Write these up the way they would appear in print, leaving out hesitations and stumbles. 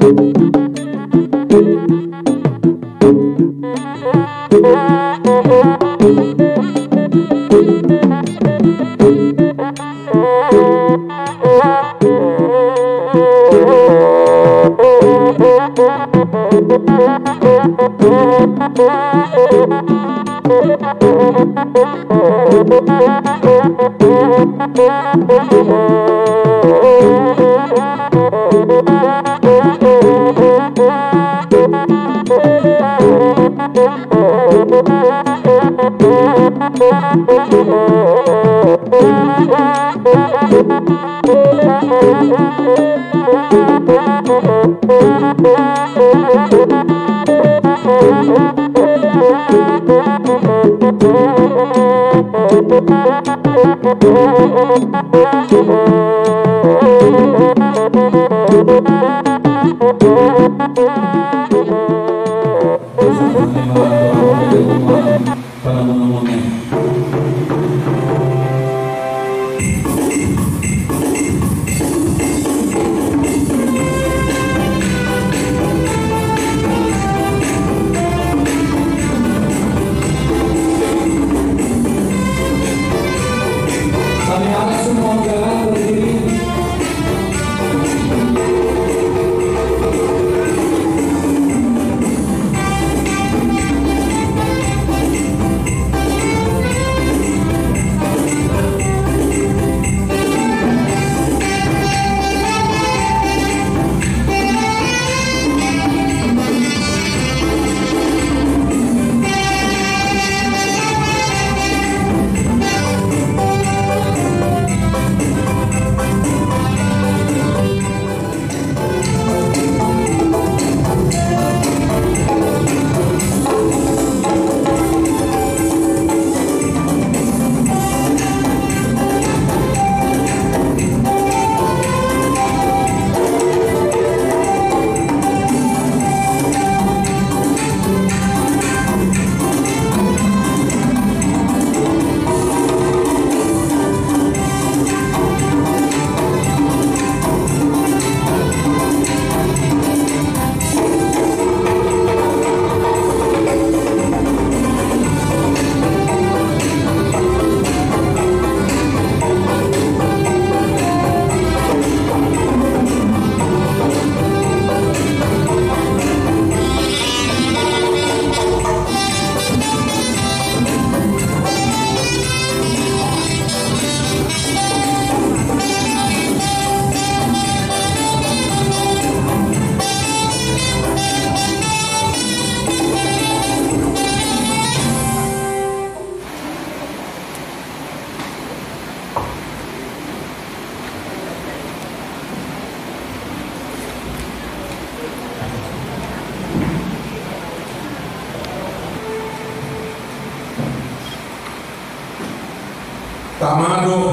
Tamado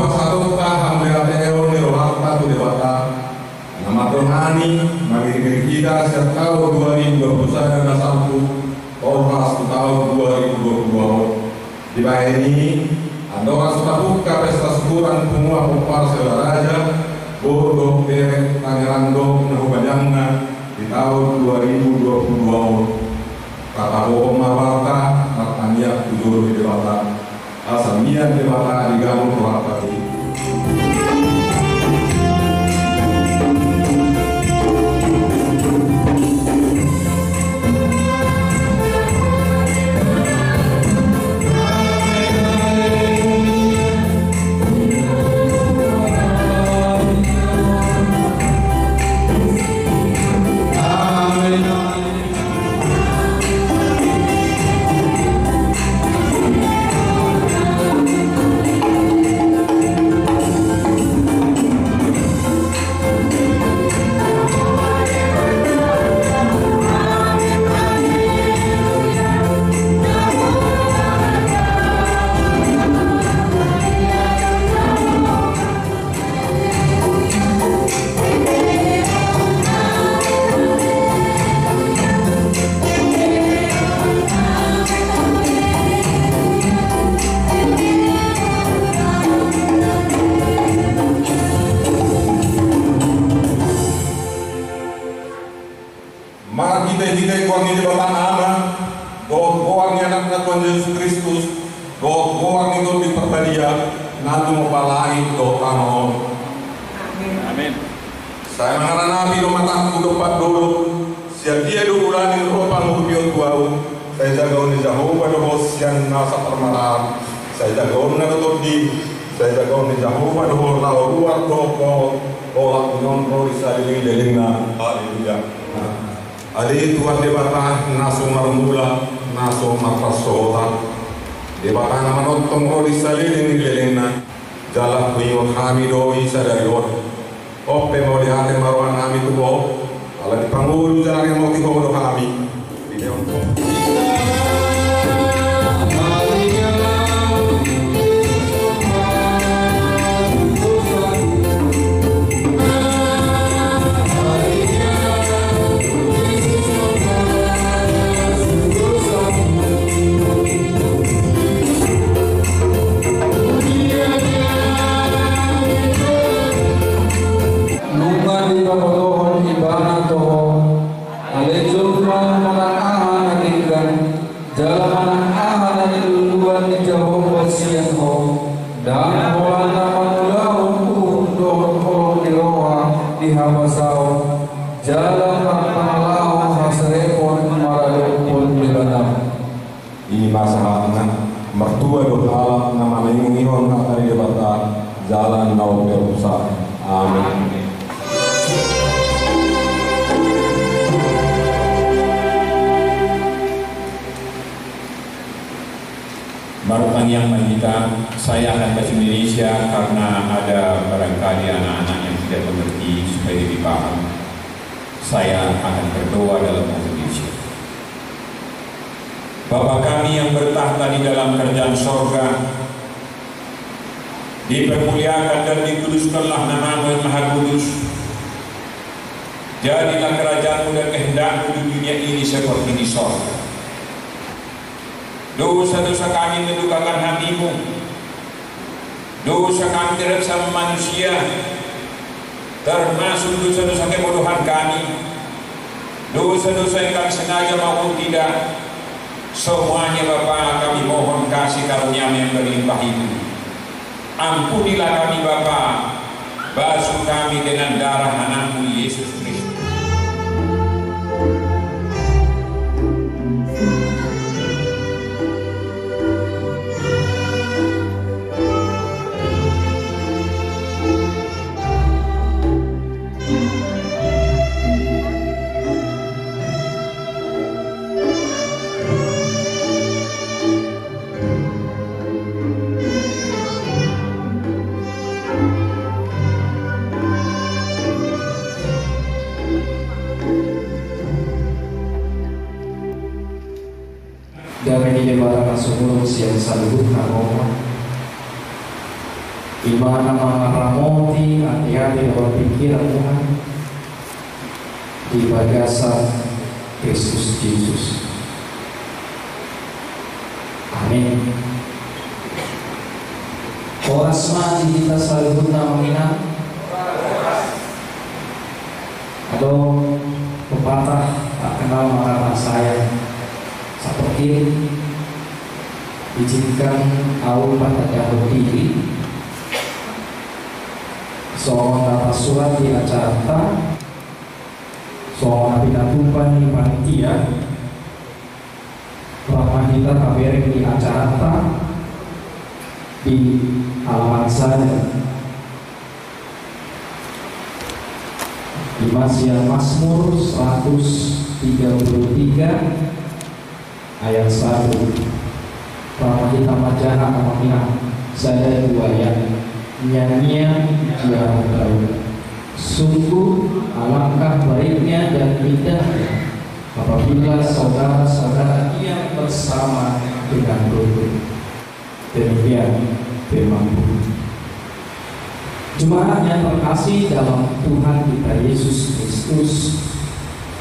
pasatoka hambeateo nirwata tu dewata nama Tuhan bagi kita setiap tahun 2021 dan Ormas tahun 2020 di bawah ini Andorra sudah buka pesta syukuran semua Popar Raja Bodoh Derek Tangerando Nahubanyangna di tahun 2020 kata bohong mawata Natania Kuduru di dewata Asamian di dewata Adigamu Tuhatati Mari kita kuang di depan nama, kuang anak Tuhan Yesus Kristus, kuang itu di perbadia, nanti mau palai doa. Amin. Saya mengharap Nabi mataku depan dulu, siap dia dulani ropa mubiot bau. Saya jaga uni jauh pada hosian nasa permalahan. Saya jaga uni tutup di, saya jaga uni jauh pada holau luar toko, olak non prorisa liling-lilingna. Haleluya. Adi Tuhan debatah naso marmula, naso marpasota. Debatah nama nonton prorisa liling-lilingna. Jalan kuiwat hamido isa dari Lord. Ope mau dihati maruan kami tu boh. Kalau di panggul jalan yang mau tikodo kami. Ini untuk. Mertua doa nama ingin hari debata jalan nau berusaha. Amin. Barukan yang kita, saya akan bahasa Indonesia karena ada barangkali anak-anak yang tidak mengerti supaya lebih paham. Saya akan berdoa dalam bahasa Indonesia. Bapa kami yang bertahta di dalam kerajaan sorga, dipermuliakan dan dikuduskanlah nama-Mu yang Maha Kudus. Jadilah kerajaanmu dan kehendak-Mu di dunia ini seperti di sorga. Dosa-dosa kami mendukakan hati-Mu. Dosa kami terhadap sama manusia, termasuk dosa-dosa kebodohan kami, dosa-dosa yang kami sengaja maupun tidak. Semuanya Bapa kami mohon kasih karunia yang berlimpah itu. Ampunilah kami Bapa, basuh kami dengan darah anak-Mu Yesus Kristus. Damai di barang sumur siang saluh naroma. Imana mengaramoti hati-hati dalam pikiran Tuhan di bagasan Kristus Yesus. Amin. Orasma di kita saluh namina. Atau pepatah tak kenal maka saya. Seperti izinkan kau pada jauh diri seorang kata surat di acara seorang pinatupan di panitia Pramahita kabareng di acara di halaman saya di Mazmur 133 ayat 1. Pramahita Majana Amamina saya dua yang nyanyian jarang tahu. Sungguh alangkah baiknya dan indahnya apabila saudara-saudara yang bersama dengan rukun. Demikian firman Tuhan. Jemaat yang terkasih dalam Tuhan kita Yesus Kristus,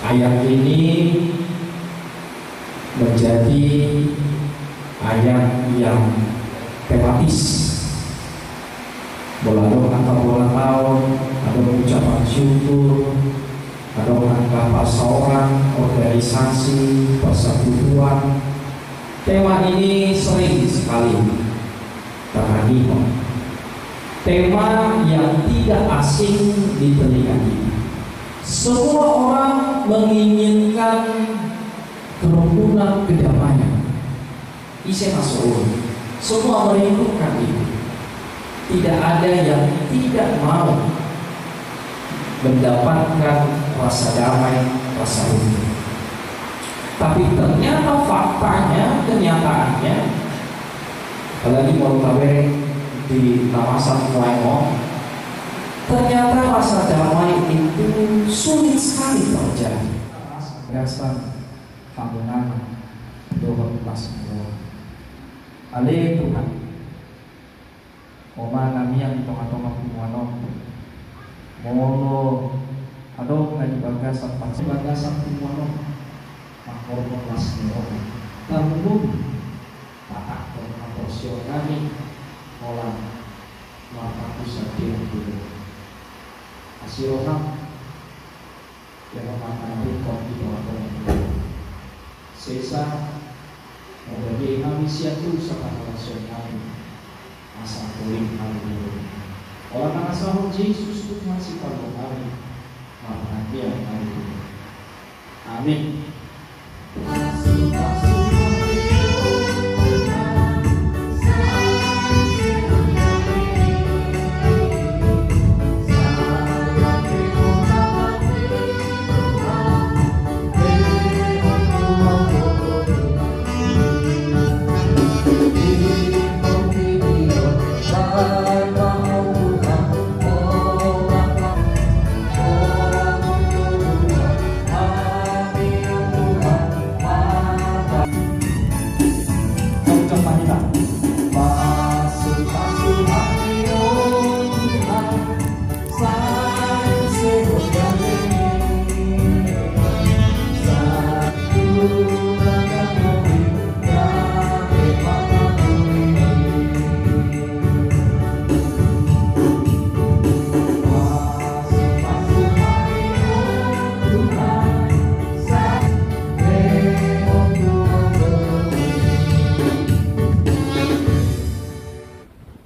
ayat ini menjadi ayat yang tematis. Bola doa atau bola tahun, atau ucapan syukur, atau entah perseorangan, organisasi, persekutuan. Tema ini sering sekali terdengar. Tema yang tidak asing di telinga kita. Semua orang menginginkan kerukunan, kedamaian. Isi masuk. Semua merindukan itu. Tidak ada yang tidak mau mendapatkan rasa damai, rasa rukun. Tapi ternyata faktanya, kenyataannya, apalagi mau di kawasan Waimong, ternyata rasa damai itu sulit sekali terjadi. Biasa panggungan doa pas doa. Ale Tuhan, oma nami yang tonga-tonga pumuano, mono adok ngaji bagasan pasti bagasan pumuano, makor pas doa. Tanggung patak proporsi kami olah mata pusat dulu. Asyirona yang memakan rekod di bawah sisa bagi kami siatu sepanjang kami masa kuling kami dulu. Orang asal Yesus itu masih pada kami perhatian kami dulu. Amin.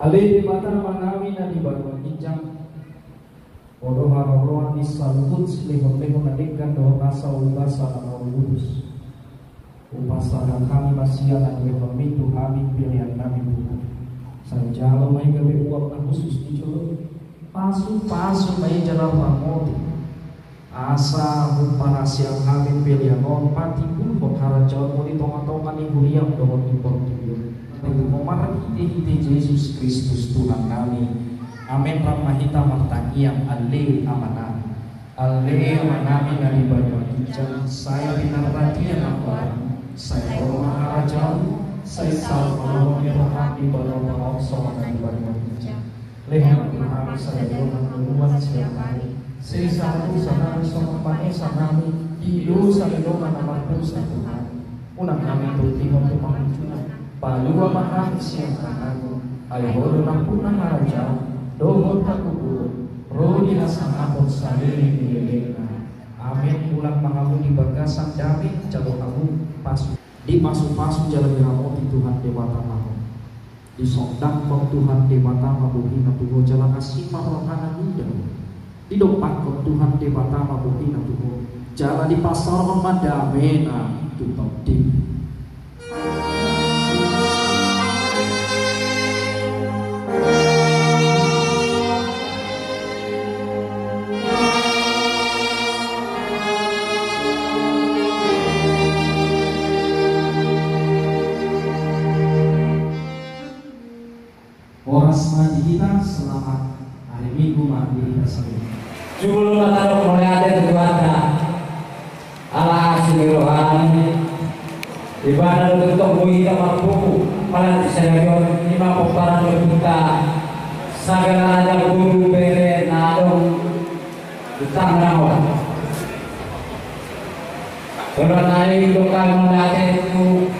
Ale di mata manami na di baruan ijang Odo haroroan di saluts lehon-lehon adegan doa rasa ubasa na mauludus Ubasa na kami masya na lehon mitu kami pilihan kami Tuhan Sa jalo may gabi uap na khusus di jolo Pasu-pasu may jalan pamoti Asa para siang kami pilihan on pati pun Bokara jauh mo di tonga-tonga ni huriang doon impor tuyo Memarah hiti Yesus Kristus Tuhan kami. Amin. Ramahita martangiang ale amanah. Ale amanami dari banyak kijang. Saya binaratian apa? Saya korma raja. Saya salma rohani di bawah pengosong dari banyak kijang. Leher kami saya doa menuan setiap hari. Saya satu sana sama pane sanami. Hidup saya doa nama Tuhan. Unang kami bertihon Tuhan. Palua mahal siang kanago ay holo ng punang arajaw dohon kakukulo rodi hasang apot sarili nililin na amin ulang mangamu di bagasan dami jalo kamu pasu di pasu-pasu jalan diramoti Tuhan dewata mahu di sondang kong Tuhan dewata mabuhi na tuho jalan kasih marokana muda di dopak kong Tuhan dewata mabuhi na tuho jalan di pasar memadame na tutop di kita selamat hari Minggu mandi tersebut. Jubul mataruh mulai ada keduanya ala rohani ibadah untuk muida mampu pada disayang lima peparan berbuka segala ada guru bere nadong utang nawa kalau naik lokal mengajar itu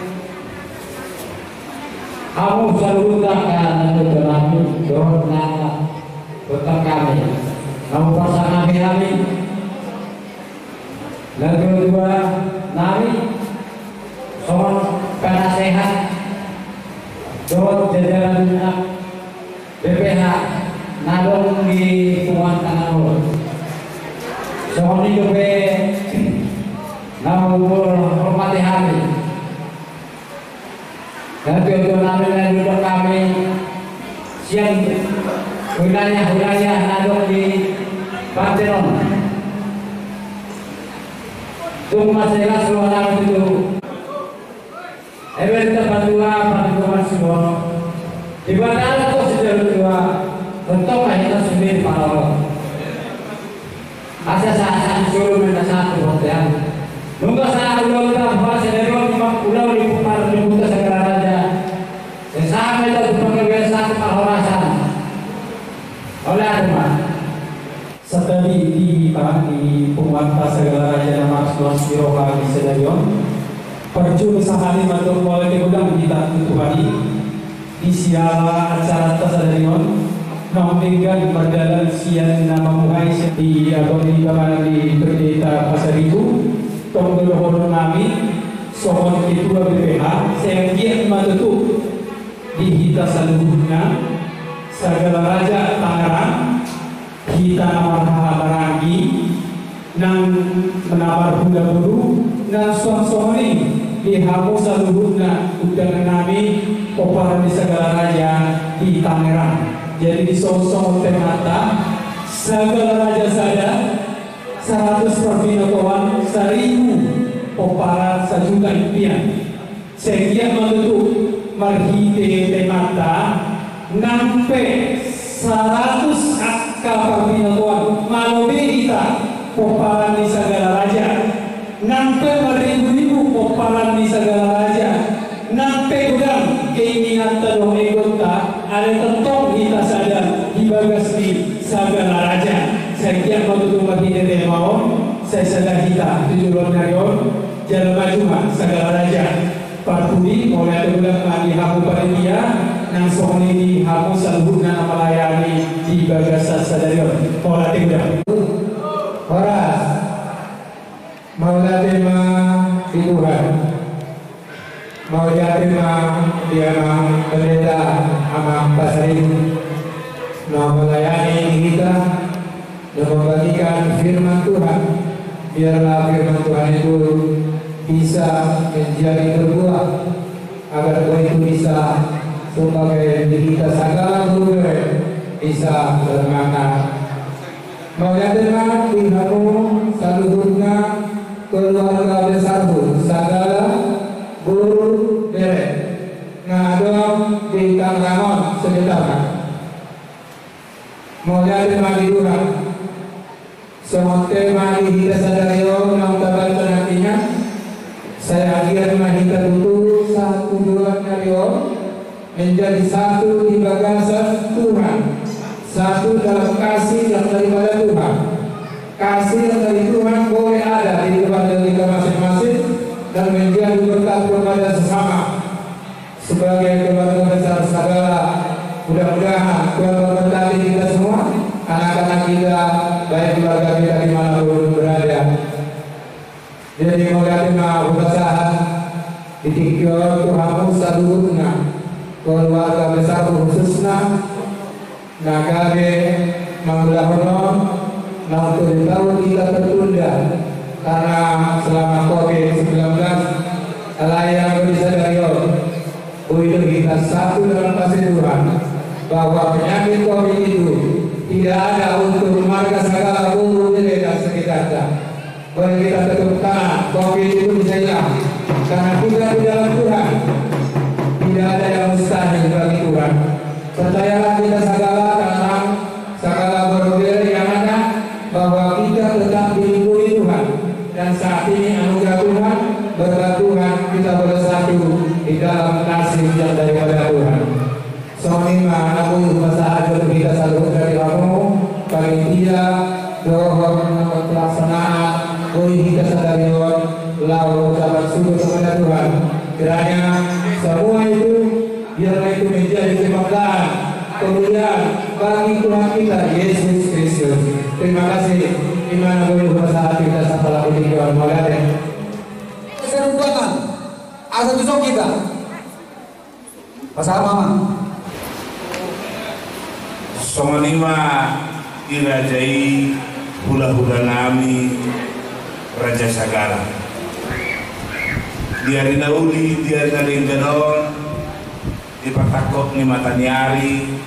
kamu selalu utangkan untuk kami doa nama utang kami kamu pasang kami Dan kedua, nami soal penasehat doa jajaran BPH nadong di Tuan Tanahul. Soal ini juga namanya hormati hari. Dan kedua nami dan duduk kami siang wilayah nadong di Partenon. Tunggu masalah suara itu. Event bantuan semua. Di mana kau sejauh dua bentuk kita sendiri para asal saat suruh menasah kemudian. Nunggu saat ulang tahun sendiri pulau di Kupar di Buta Segala Raja. Sampai itu pengebiasaan kehormatan. Oleh rumah. Setelah di Pemata Segala Raja nama Mas Biroha di Sedarion percuma sehari untuk mulai kemudian kita tutup hari di siala acara Sedarion nampingkan berjalan siang nama Muhai di Agoni Kamar di Perdeta Pasar Ibu Tonggolohoro Nami Sohon Ketua BPH saya giat matutup di kita seluruhnya Segala Raja Tangerang kita nama Marangi nang menabar budak buru nang suang-suang di hamu seluruhnya undangan nami Oparan di Segala Raja di Tangerang. Jadi di sosok temata Segala Raja saya 100 perpinatuan 1000 Oparan 1 juta impian. Sekian menutup marhite temata nampe 100 perpinatuan malobe kita Oparan di Segala Raja nampe beribu-ribu Oparan di Segala Raja nampe udang keinginan teduh egota ada tentu kita sadar di bagas di Segala Raja. Saya kira waktu lagi dari mau saya sadar kita 7 Narion jalan maju Segala Raja Parturi mulai bulan lagi hamu panitia nang sohni di hamu seluruhnya melayani di bagas Sedarion pola tinggal Horas mau terima di Tuhan mau terima dia pendeta Amang Pasarin mau melayani kita dan membagikan firman Tuhan. Biarlah firman Tuhan itu bisa menjadi berbuah agar Tuhan itu bisa sebagai kita segala guru bisa bermakna. Mau terima di hamu seluruhnya keluarga besarku segala guru derek ngadong di Tangerang sekitar. Mau terima di Tuhan semua tema di kita Sedarion yang terbantu nantinya saya akhir kita butuh 1 Narion menjadi satu di bagasan Tuhan, satu dalam kasih yang daripada Tuhan. Kasih yang dari Tuhan boleh ada di kepada kita masing-masing dan menjadi berkat kepada sesama sebagai keluarga besar segala. Mudah-mudahan Tuhan memberkati kita semua, anak-anak kita, baik keluarga kita dimanapun berada. Jadi mengatima usaha ditikyo Tuhan seluruhnya keluarga besar khususnya nagare mangulahonon untuk tahun kita tertunda karena selama COVID-19 layang Sedarion itu kita satu dalam kasih Tuhan bahwa penyakit COVID itu tidak ada untuk marga segala guru di sekitarnya. Boleh kita tetap tangan COVID itu bisa hilang karena kita di dalam Tuhan tidak ada yang mustahil bagi Tuhan. Percayalah kita segala tentang segala berbagai yang ada bahwa kita tetap dilindungi Tuhan dan saat ini anugerah Tuhan berkat Tuhan kita bersatu di dalam kasih yang daripada Tuhan. Soalnya aku masa ajar kita selalu dari kamu panitia doa pelaksanaan koi kita Sedarion lalu dapat sujud kepada Tuhan. Kiranya semua itu biarlah itu menjadi kebanggaan kemuliaan bagi Tuhan kita Yesus Kristus. Terima kasih. Dimana boleh bersama kita sampai lagi di Pasama Songonima irajai hula-hula nami Raja Sagara. Diari nauli, diari nalindanon, dipatakok ni matanyari,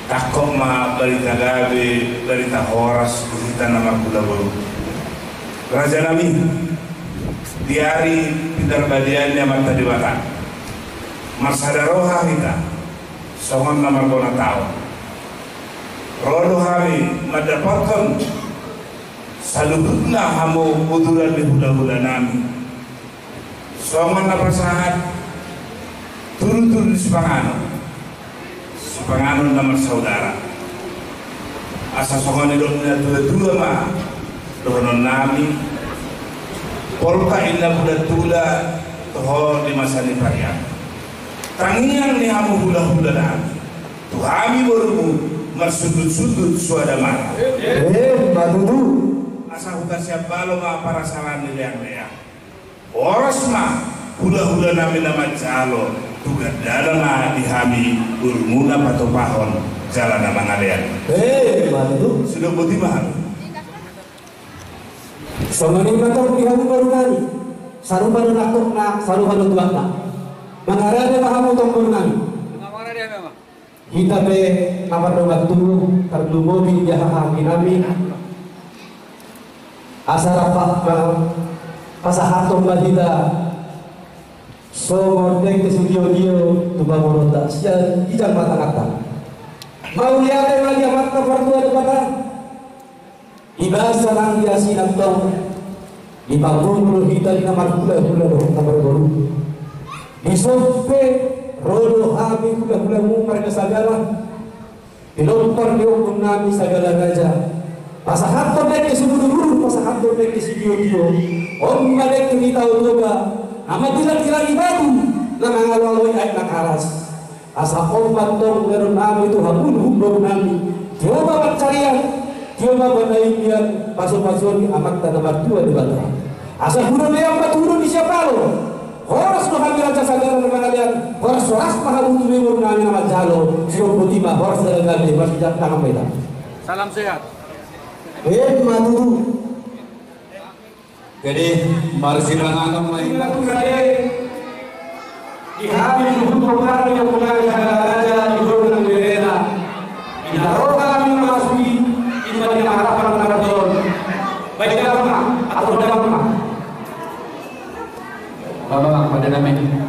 takok ma balita gabe, balita horas, kita nama kula baru. Raja nami, diari pintar badiannya mata diwata. Marsadaroha kita, songon nama kona tahu. Rodo hari mendapatkan salubutna hamu kuduran di hula-hula nami. Songon apa saat turun-turun di Sepangano nama saudara. Asa songon idolnya dua mah donon nami. Polka inna budatula toho di masa ni pariang. Tangian ni hamu hula-hula nami. Tuhami barumu marsudut-sudut suada marah. Madudu. Asa hutan siap balo ma para salan leang-leang. Oras ma hula-hula nami nama jalo. Tuga dalam ma dihami urmuna patopahon jalan nama ngalean. Madudu. Sudah putih mahal. Songoning batok dihamu baru nani. Saru baru nakok na, saru baru tuak na. Mangarade mahamu tong baru nani. Kita be kamar dogat dulu terdumobi jaha kami nami asara pakbang pasahatong badita so ngordeng ke studio tuba moronda siya ijang mata-kata mau lihat lagi mata berdua depan ibasa nang diasi nantong di panggung kita di kamar hula-hula kamar baru di sofe rodo kami hula-hula mu mereka sagala dilontar di hukum nami sagala raja pasahatong naik ke subuh-subuh pasahatong naik ke studio om balik ke kita utoga amat tidak batu nama ngalawai ayat nakaras asa om bantong meron nami itu habun hukum nami coba bercarian coba bernaimian pasu-pasu amat tanah dua di batu asa huruf yang batu di siapa lo horas no kami raja sagara na kalian horas mahabutu memor namin na magjalo siyong butima horas na gabi mas bijak tangang peta salam sehat madudu jadi marsilangan may ihami hukum kami yang menang sagara raja ibu ng Mirena inaro kami ng masui iba niya harapan ng naraton baik dalam atau dalam Bapak pada namin.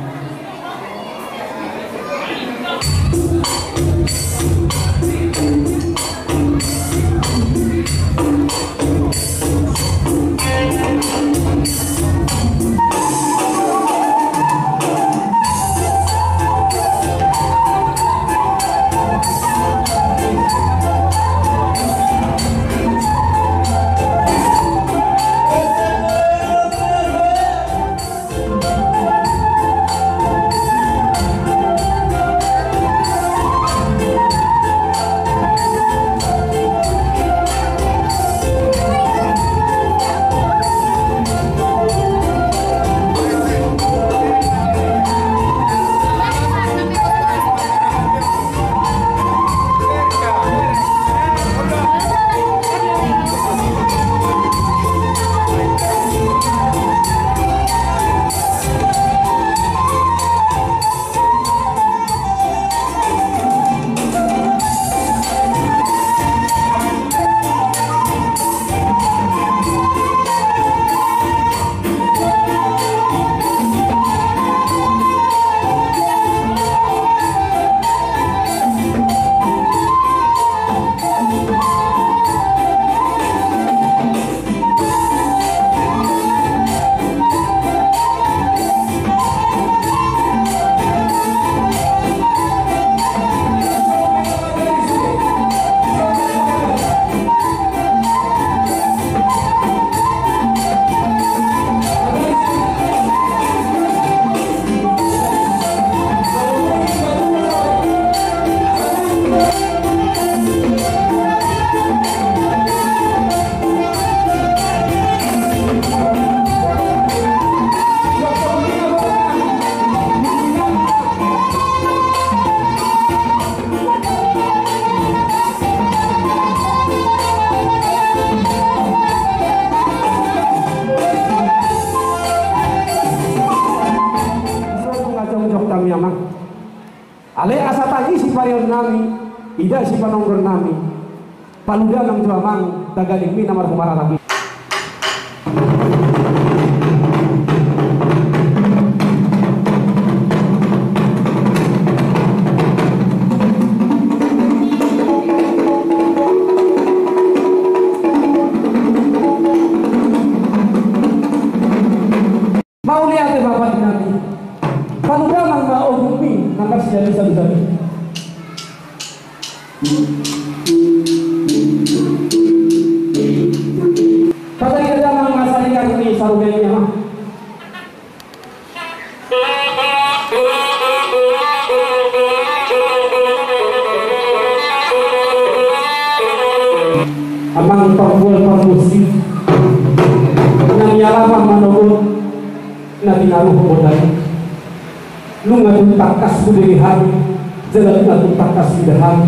parion nami, ida si panonggor nami. Paluda ng tuamang tagaling mi namar humararabi. Mau lihat bapak nami. Paluda ng maugumi namar siya bisa-bisa. Patay ka lang ang masalikan ni Sarugan niya, ha? Amang pagbual-pagbusi nangyarapan manood na tinaruh ko dahil nung takas ko dirihan jalan atong takas dirihan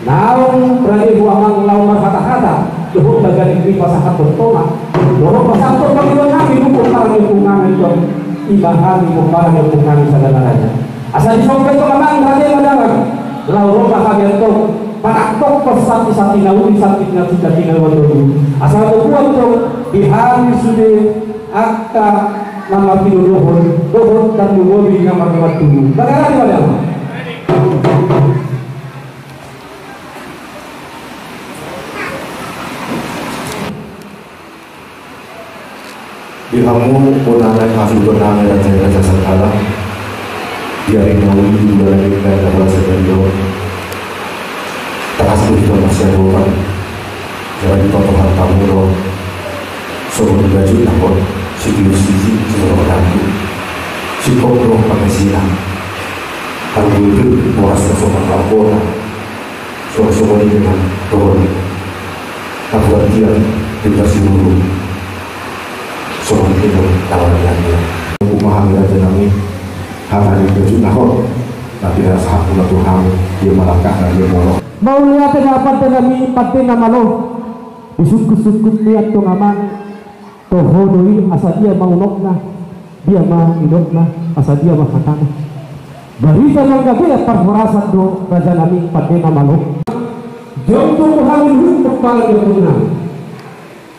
naong berani buang lawan kata-kata doon tagaling di pasahat bertolak doon pasahat pagkiwan namin hukum parang hubungan itu ibahagi mo parang hubungan sa galanya asal disongkay ko naman berani madalang lauro bahagian to panaktok persati-sati nauli sakit na kita tinggal dulu asal buat to di hari sudah akta nama pinuluhun doon dan mengobi nama kemat dulu bagaimana di mana Ilhamu punangan hasil punangan dan raja sakala biarin nawi juga lagi dan dapat sebenarnya tak hasil kita masih lupa jangan ditotohan kamu loh sebelum baju takut sisi sebelum nanti si kopro pakai silang kalau itu muas tersopan laporan soal ini dengan turun aku dia dikasih dulu soal itu tawarannya memahami aja nami hari baju nahor tapi rasa aku lah Tuhan dia malangkah dia molok mau lihat apa tenami pati nama lo disukut-sukut lihat tuh ngaman tohodoi asal dia mau nokna dia mau idokna asal dia mau katana berita menggabil perhorasan do raja nami pati nama lo jodoh hamil kepala dia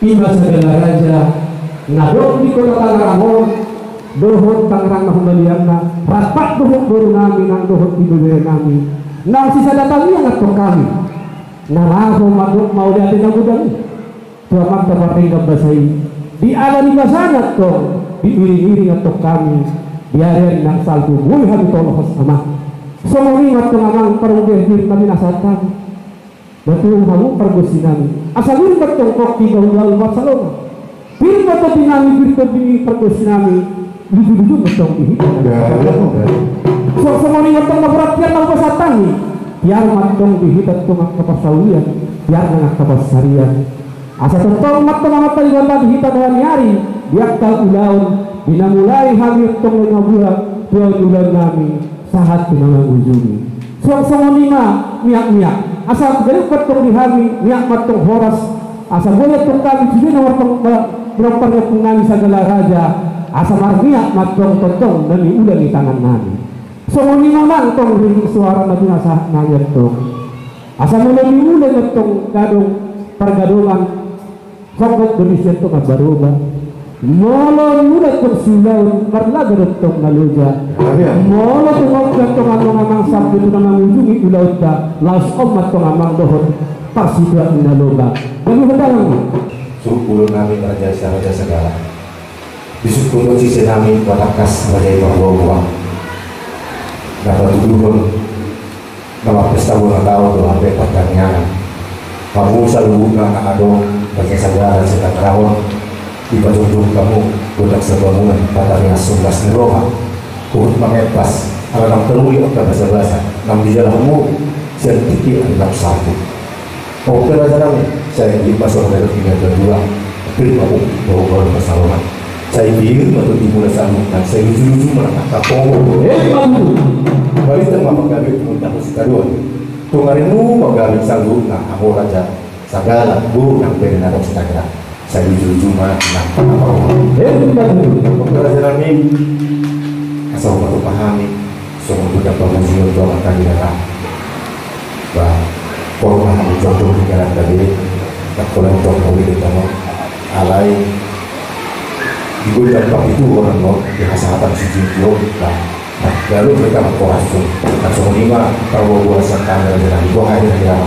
tiba segala raja ngadok di kota Tangerang dohon Tangerang mahumaliana rapat dohon baru nami nang dohon di bawah nami nang sisa datangnya ngatok kami naraho madok mau liatin ang budang tuamak tamatay ng basay di ala ni basanat to di iring-iring ngatok kami diaren ng salto buhay habi tolohos ama sumaringat ko namang parunggerhin kami nasatan batuong hamu pergusinan asalin batong koki gawal batsalong Pilih atau dinami bini perkus nami lucu-lucu betul ini. So semua ini matang perhatian apa satani. Biar matang dihitat tumak kepasawian, biar nangak kepasarian. Asa tentang matang mata ibadah dihitat hari hari. Biar kal ulaun bina mulai hamil tong bulan 2 bulan nami sahat pinangang ujungi. So semua lima miak-miak. Asa dari petong dihami miak matang horas. Asa boleh tong kami sudah nomor berapa pengangi segala raja asa marmiak matong totong dan udah di tangan nabi semua ni mamang tong ring suara nabi nasa nanya tong asa mulai udah tong gadong pergadongan sokot berisnya tong baruba molo udah tong silaun karena gadong tong naluja molo tong tong amang sabtu itu namang ujungi udah laos omat tong amang dohon parsidua inaloba dan udah suku nami raja segala disuku sisi nami watakas raja bahwa dapat turun nama pesta ulang tahun doa pertanyaan kamu selalu nggak ada bagi segala sekat rawon di pajung kamu budak sebangunan patahnya sundas neroha kuhut pakai pas alam teruli atau bahasa nam di jalanmu sedikit alam satu oke raja nami saya di pasal dari 322 tapi aku bawa masalah saya bilang untuk dimulai sambungan saya lucu-lucu menangkap kapong balik sama pegawai untuk sekarang tungarimu pegawai sambungan aku raja segala bu yang benar atau setengah saya lucu-lucu menangkap kapong oke raja nami asal kamu pahami semua budak pengajian doa akan dirah forma ang jodoh tinggalan tadi tak boleh jodoh itu kamu alai digunakan pak itu orang no yang kesehatan si jiwa nah lalu mereka berkuasa dan semua kalau kuasa tanggal dengan itu hari yang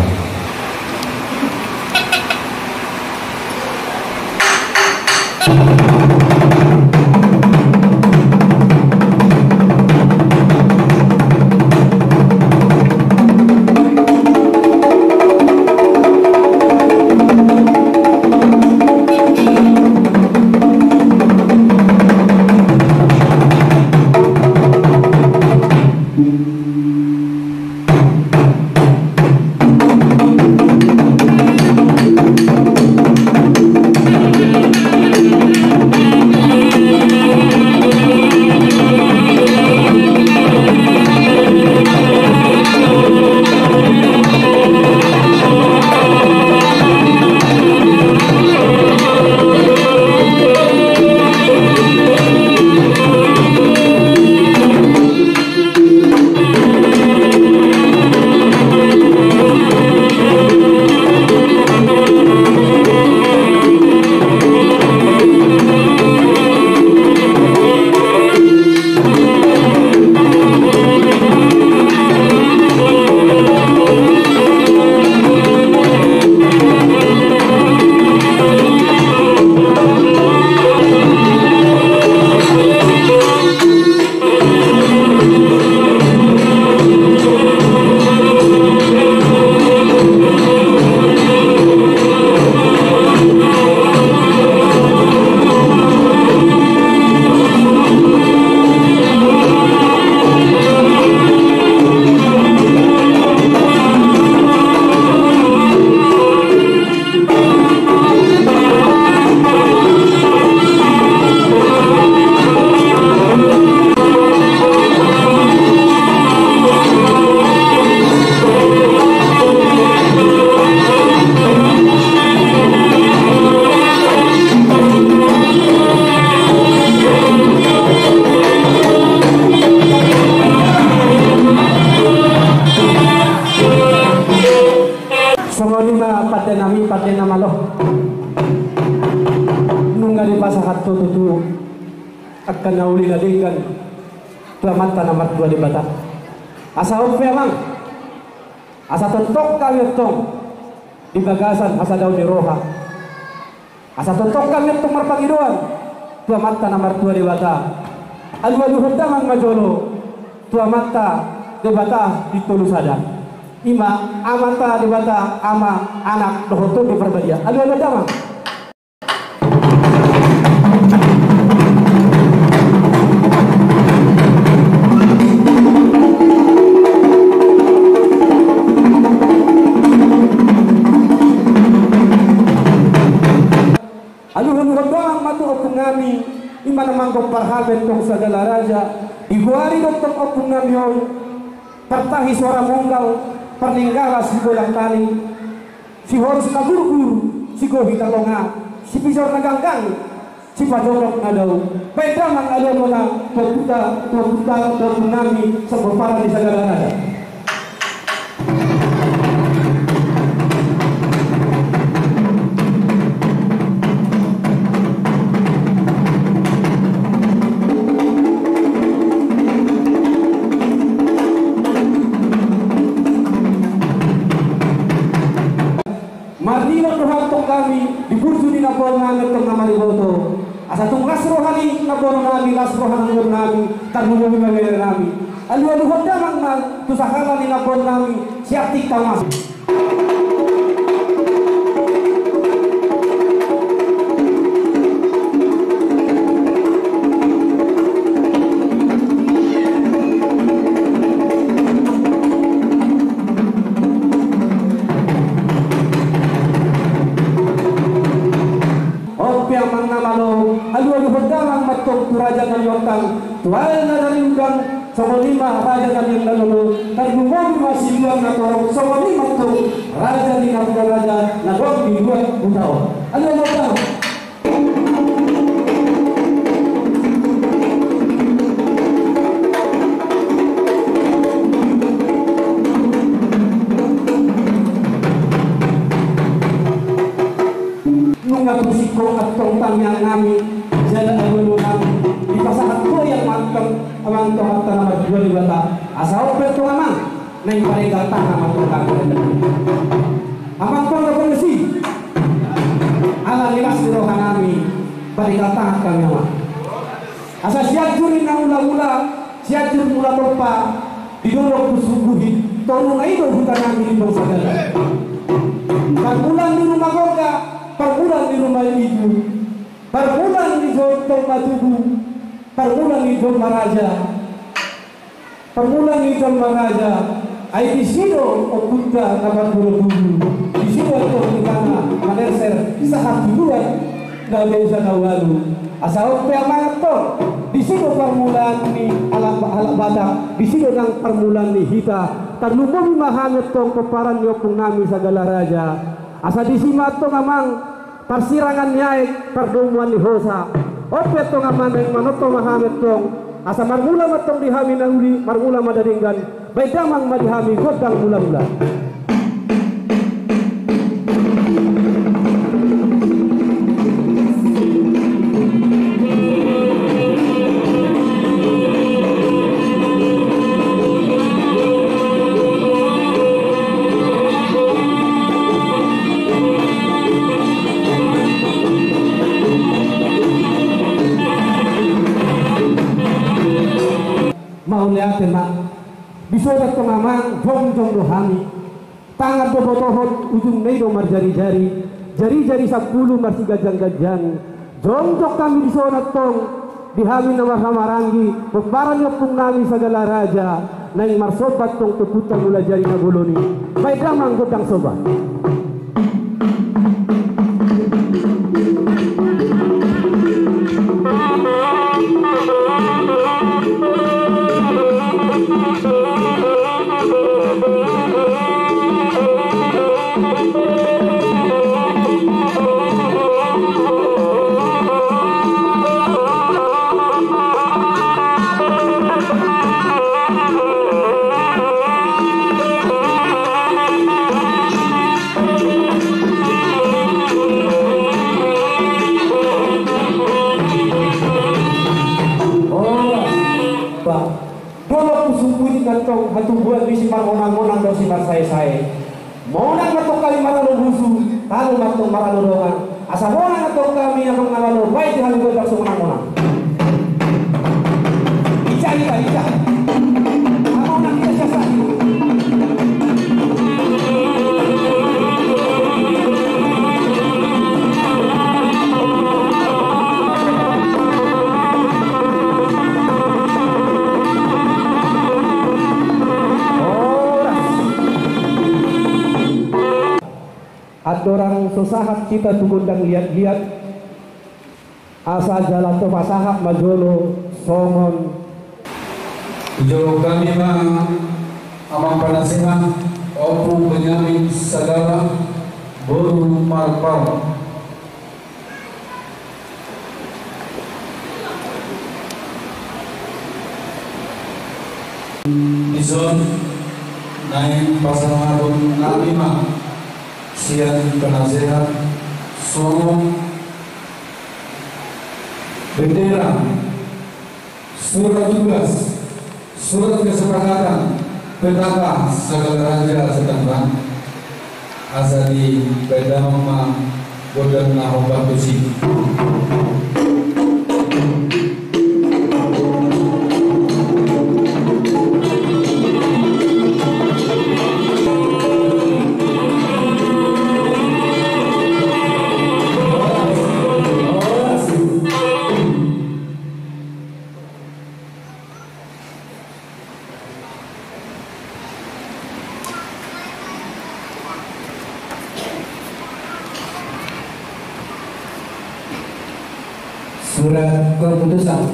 paten namalo nunga di pasakat tutu akan nauli nadingkan tuamata nomor 2 di Batak asa ope mang asa tontok kami tong di bagasan asa daun di roha asa tontok kami tong marpagiduan tuamata nomor 2 di Batak alu hundamang majolo tuamata di Batak di Tulusada ima amanta di bata ama anak dohoto di perbadia alu dama alu doang matu opung ngami ima namangko parhaben tong sagala raja iguari dotong opung ngami pertahi suara monggal perninggalas si bolang tali si horus na guru si gohi talonga si pisor na ganggang si pajorok na daw pedang ang alon na terputa terpunami sa para di sagala nada kami di bursu di napol namin itong namaliboto asa itong lasrohani napol namin lasrohan ng namin tarmulungi mawira namin alu-aluhod damang na tusakala ni napol namin siaptik tamas raja ng yotang tuwal na nalinggang sa malima raja ng nalulu nagbumong masiluang na torong sa malima to raja ni raja na gawang bibuat utaw ano mo ito? nang paregal tanah matutang amat ko na polisi ala lilas dirohan kami paregal tanah kami amat asa siajurin na ula-ula siajur mula topa didorong kusubuhin tolong itu bukan kami di bersagala perbulan di rumah koga perbulan di rumah ibu perbulan di Jotong Matubu perbulan di Jom Maraja perbulan di Jom Maraja ay di sino opunta kapan buru-buru di sino ito ikana manerser isa hatuduan na besa kawalu asal pe amangat to di sino permulaan ni alam batak di sino nang permulaan ni hita tanlumong mahangat tong keparan yopong nami sa Galaraja asa di simat to ngamang persirangan nyai perdumuan ni hosa ope to ngaman yang manoto mahangat tong asa marmula matong dihami nahuli marmula madadinggan baik damang madihami godang mula-mula lihatin mak bisodat kemamang jong-jong rohani tangan bobotohon ujung neido marjari-jari jari-jari 10 masih gajang-gajang jong-jong kami bisodat tong dihami nama samarangi pembaran yopung nami sagala raja naing marsobat tong teputang mula jari naguloni baik damang godang sobat hantu buat di simar monang-monang do simar saya monang atau kali marano busu tahu atau marano doang asa monang atau kami yang mengalami baik di halu godang monang-monang icari monang kita siapa orang sosahat kita tugundang lihat-lihat asa jalan to pasahak majolo songon jo kami mah amang panasihan opu penyamin sagala boru marpau ison naik pasangan kami mah sian penasehat sonong bendera surat tugas surat kesepakatan petaka segala raja setempat asali bedama godang nahobat tusi surat keputusan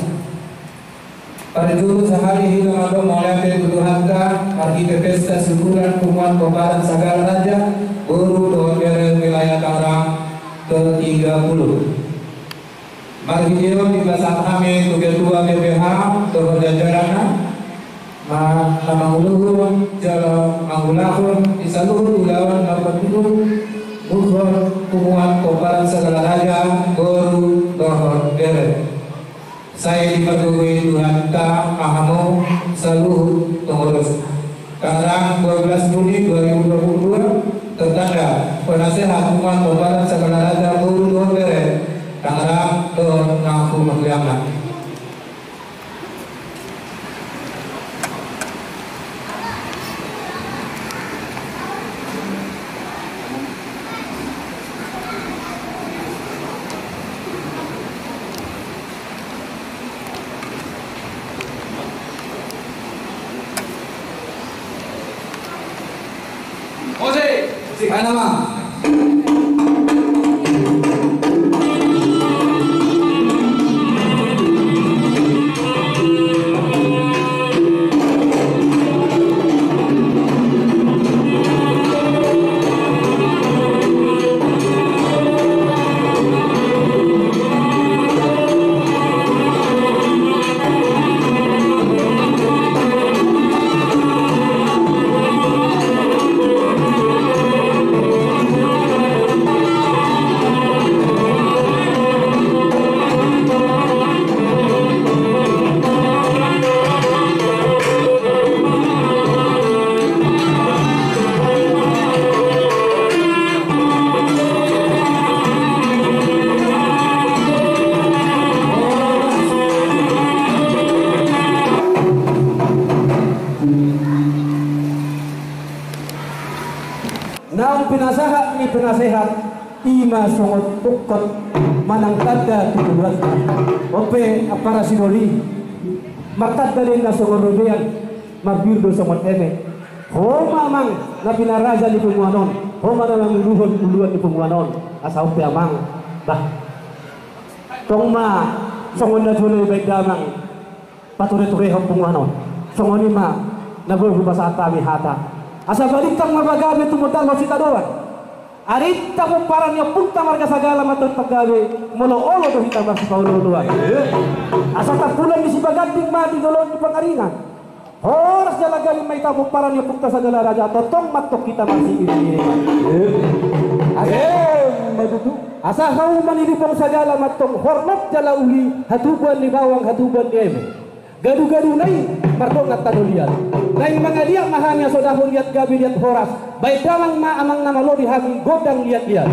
pada dulu sehari hilang atau mulai kebutuhanka arti pesta syukuran kumuan kobaran sagala raja guru doa wilayah Tangerang ke-30 marhideo di belakang kami ketua BPH tokoh jajaranna nama uluhun jalan manggulahun isaluhun ulawan marpatuhun Bukhor kumuan kobaran segala raja guru dohor dere saya dipadui Tuhan ta ahamu saluh tengurus Tangerang 12 Juni 2022 tertanda Penasehat Umat Pembarat Segala Raja Guru Dua Beret Tangerang Don Ngaku Makliana. Ano ma? Penasehat ima songot tukot manang tanda tutulan ope para sinoli matat dalin na songot rodean mabirdo songot eme homa mang na pinaraja ni pumuanon homa na lang luhon uluan ni pumuanon asa ope amang bah tong ma songot na tuloy baik damang pature-ture hong pumuanon songot ni ma nagulhubasa atami hata asa baliktang mabagamit tumutal wasita doan arita ko parang niya punta marga sagala matang paggabi molo-olo to hitang marga paulo doan asa tapulan ni si bagading mati dolon di pangaringan oras jalaga ni may tapo parang niya punta sagala raja totong matok kita masih ini madudu asa kau manilipong sagala matong hormat jala uli hatuban ni bawang hatuban ni eme gadu-gadu nai marko ngat tanulian nai mga liat mahanya sodahon liat gabi liat horas baik dalang ma amang nama lo dihami godang liat-liat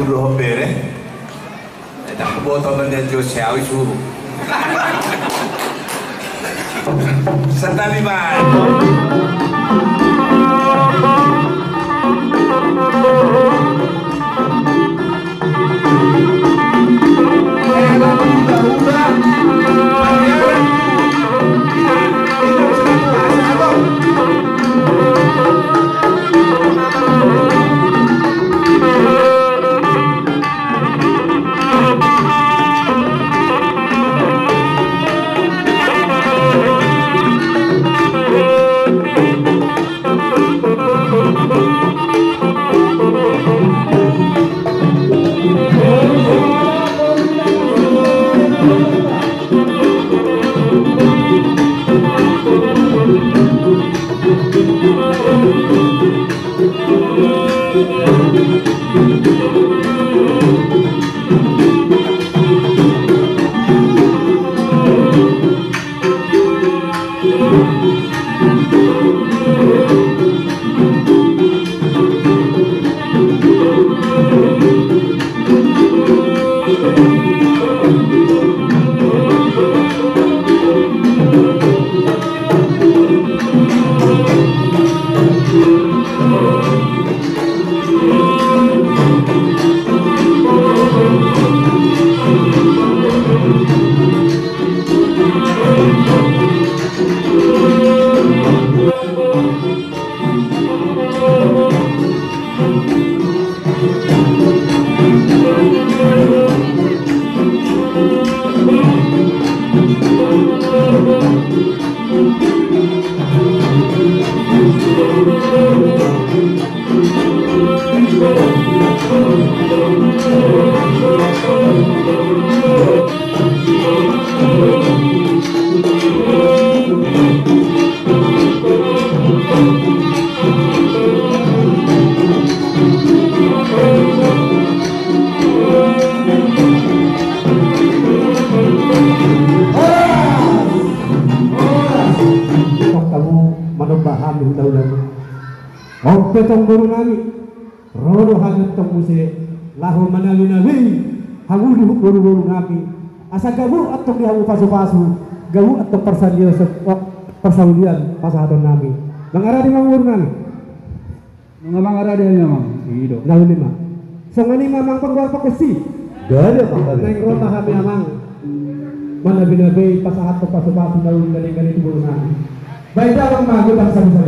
udah bere. Tak botol dan jauh siawi suruh. Serta lima. Petong guru nami, rodo hangat tembuse, lahu manali nabi, hangudu guru nami, asa gabu atau dihamu pasu-pasu, gabu atau persaudian pasahadon nami. Mangaradi guru nami, mangaradi memang, hidup. Lalu lima, songani mamang penggal pakesi, gada pak. neng rota kami amang, mana binabe pasahat atau pasu-pasu lalu gali guru nami. Baik dalam magu bangsa besar.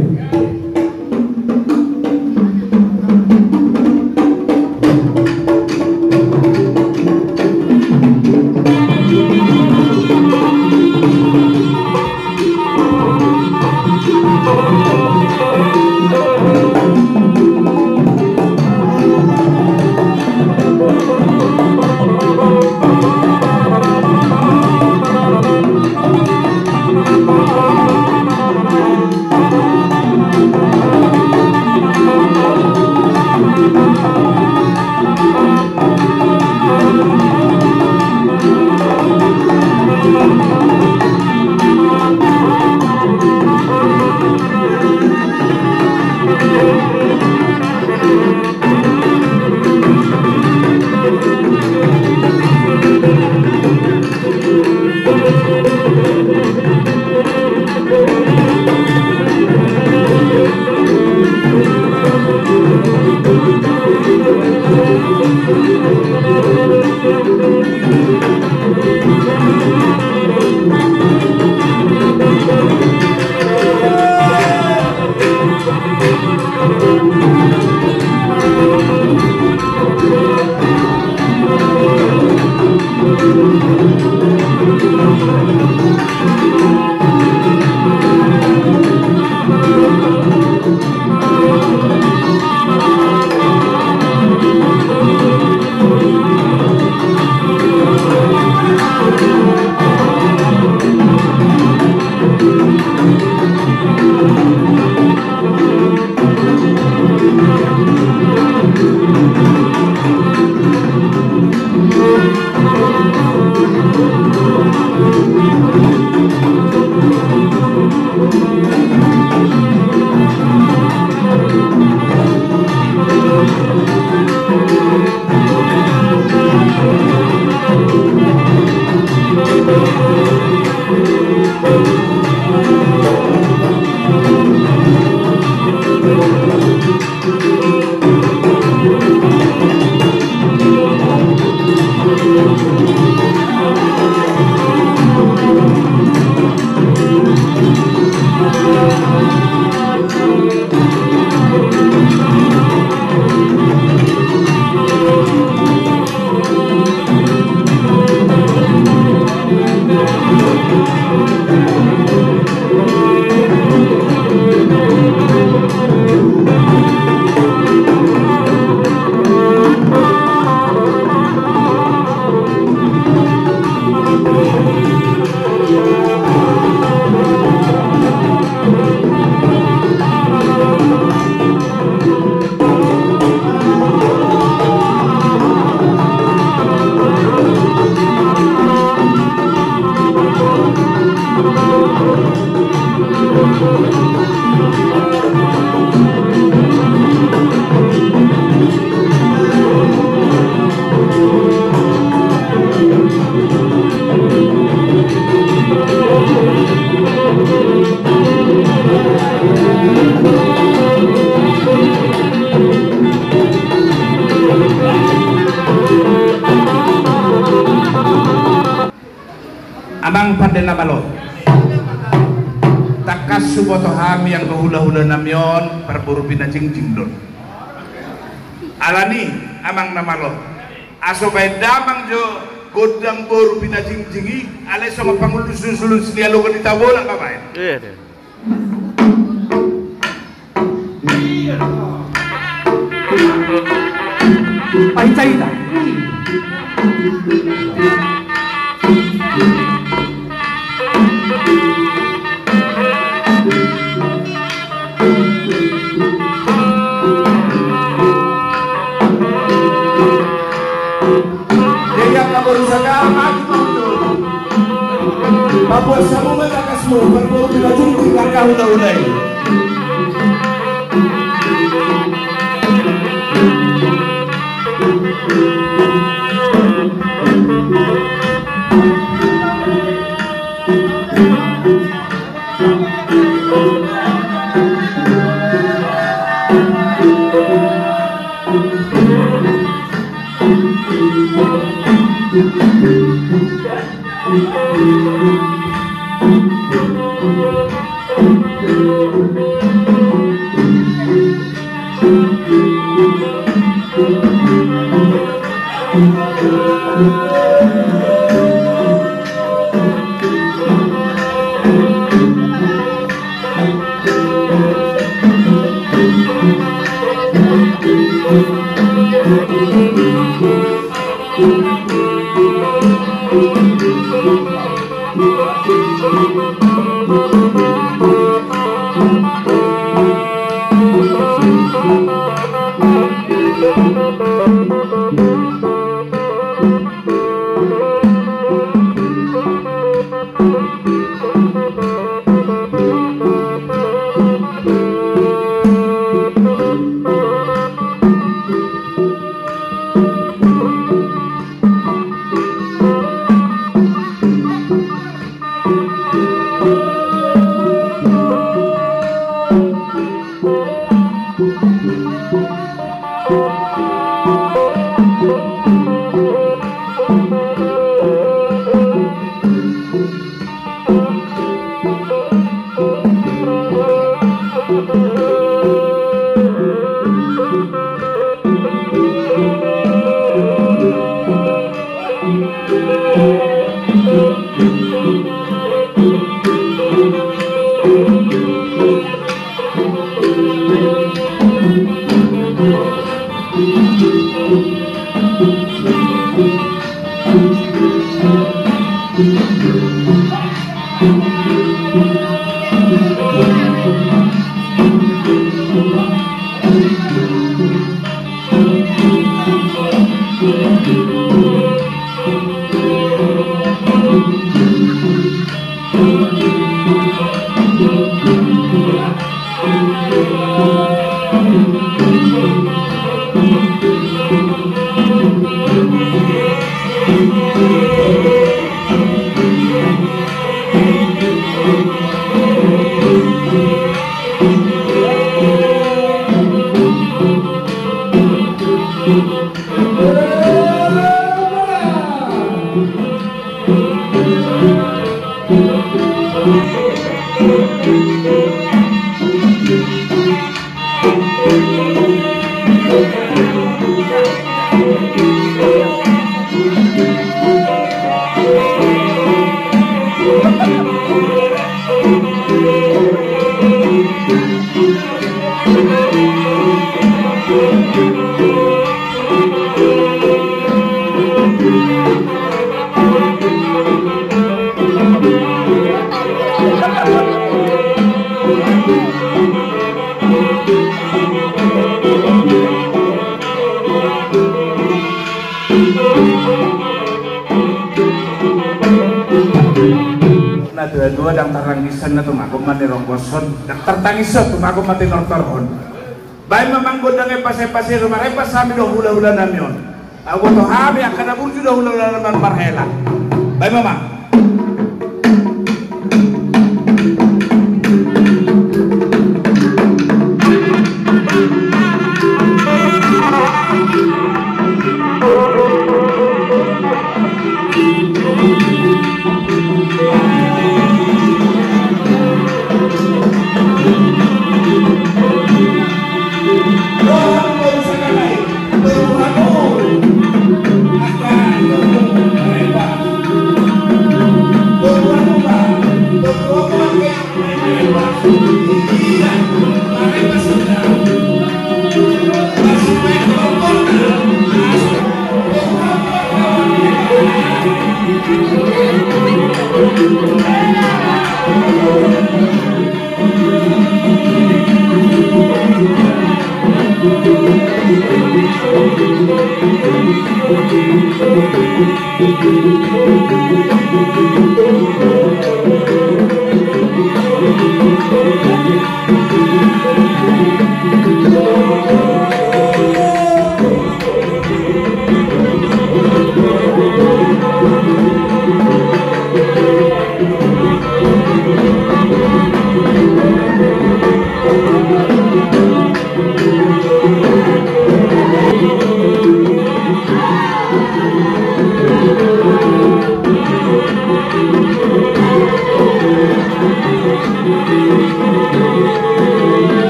amang pada namalo takas suboto hami yang kehula-hula namyon perburu pinajing-jing don alani amang namalo aso bay damang jo godang buru pinajing-jingi alay sama pangulus-ulus dialog di tabola kabay Paicay-ta. Papua sama matakas mo, berburu pinajing-jing kakak hula-hulay. Dua-dua dang tarangisan na tumakom mati ronggoson dang tartangisan tumakom mati nortorhon bay mamanggo dang epase-pase rumarepas sami do hula-hula namyon ako to habi akan aburju do hula-hula naman marhela bay mamang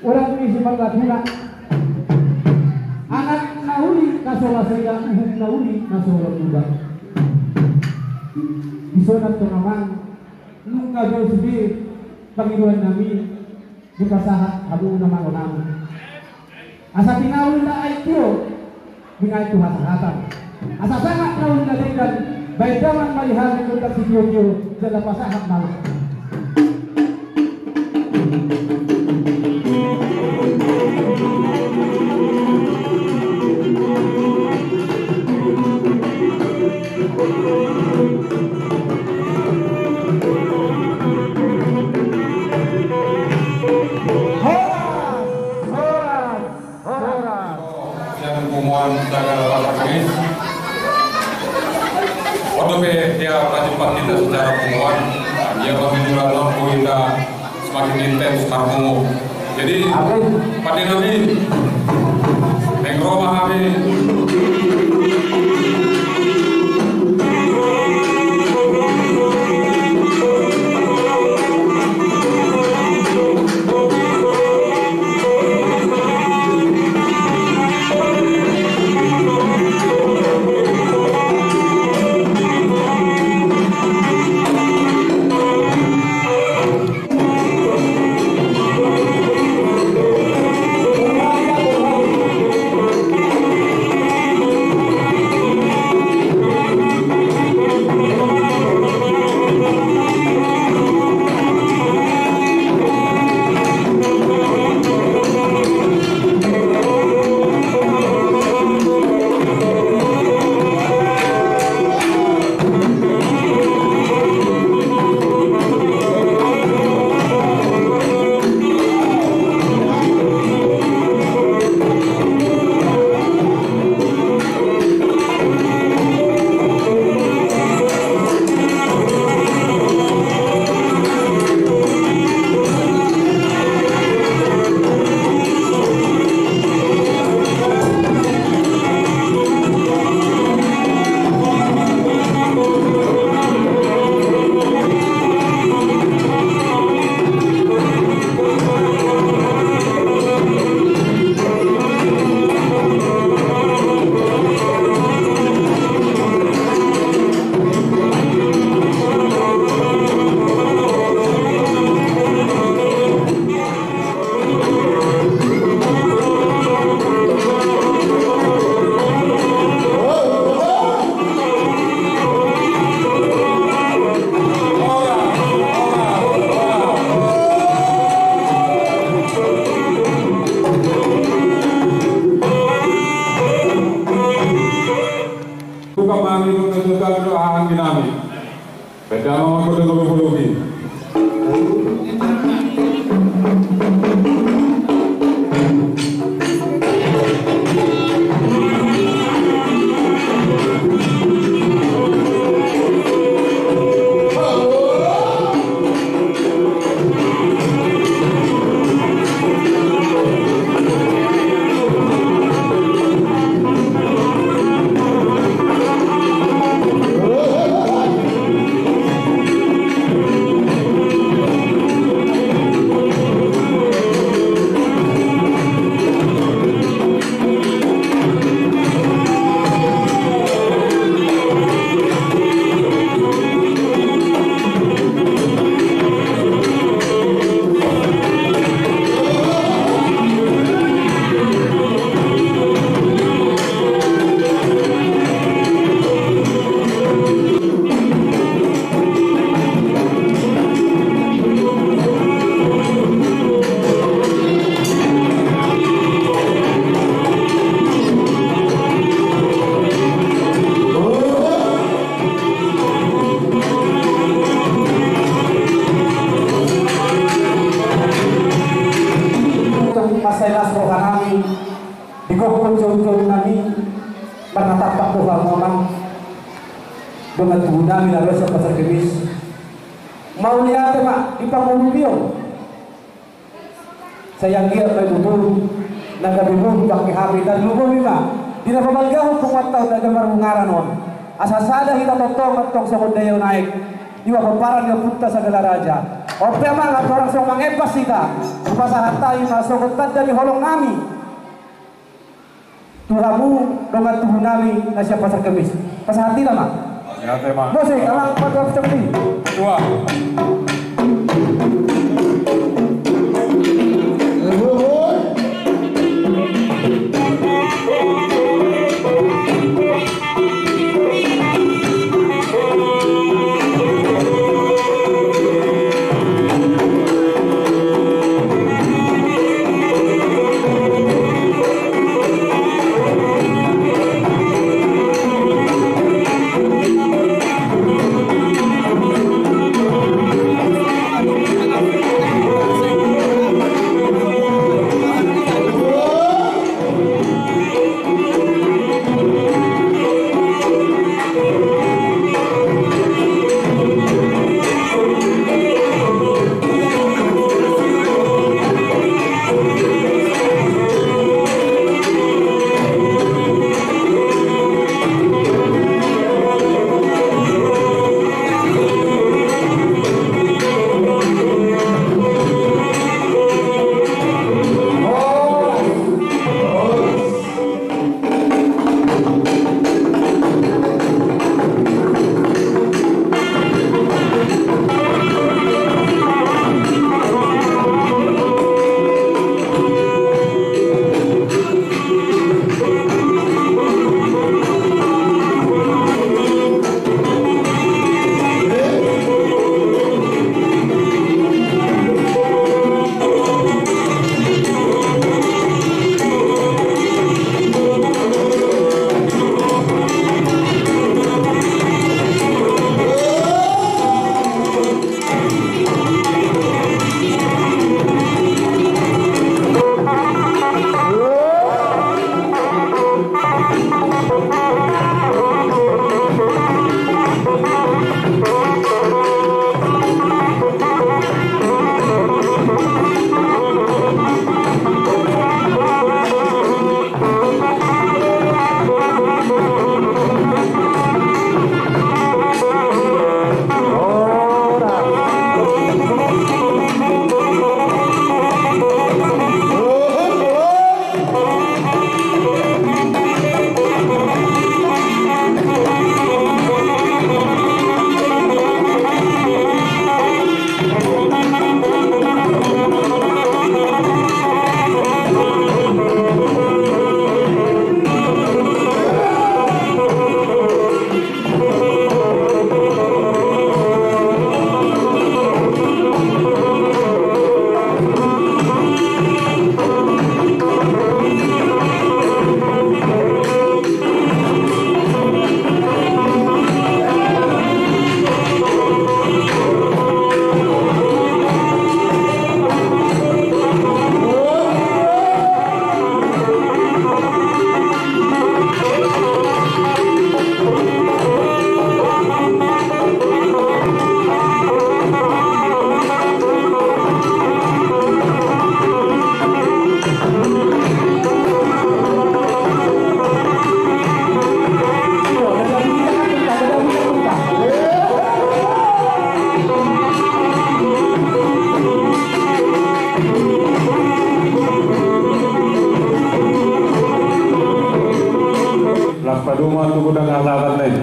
orang ini semangat hina anak nauli nasola saya nauli nasola muda disonat pengaman nung kagau sedih Panginoon namin di kasahat habang naman namin asa tinawin na ay tiyo bingay ito hatang-hatang asa sangat naun na dengan baik daman malihat untuk si tiyo dalam pasahat malam. Dia prajurit kita secara pengumuman dia menunjukkan lampu kita semakin intens harmomo. Jadi pada nabi Nengroma kami Buka mami ko tutukan doahan ginami. Pedama ko tulog-ulugi. dengan tsunami lalu sa Pasar Kemis. Mau lihat mak di Pangulubio. Saya giat may bubul nagabibog pakai HP dan lubo lima. Di napabalgaw kung taon na gamarungaran on. Asasada kita totong at tong sa dayaw naik. Iwa paparan nga punta sa Galaraja. O pema nga parang sa mangepas kita. Supasahan tayo masukot dari holong nami. Tuhamu dengan tubuh nami na siya Pasar Kemis. Pasahati na mak. Ya tema. Bose, alang patwap seperti. Dua. ngalakan lain.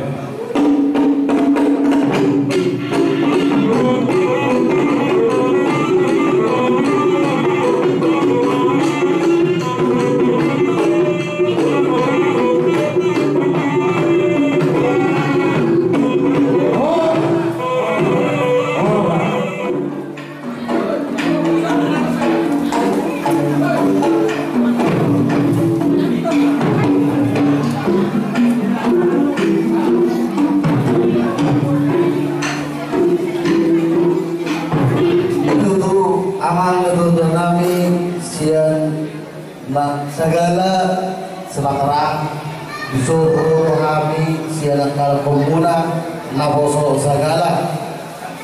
Segala selakarang disuruh kami siaran kal komuna naboso segala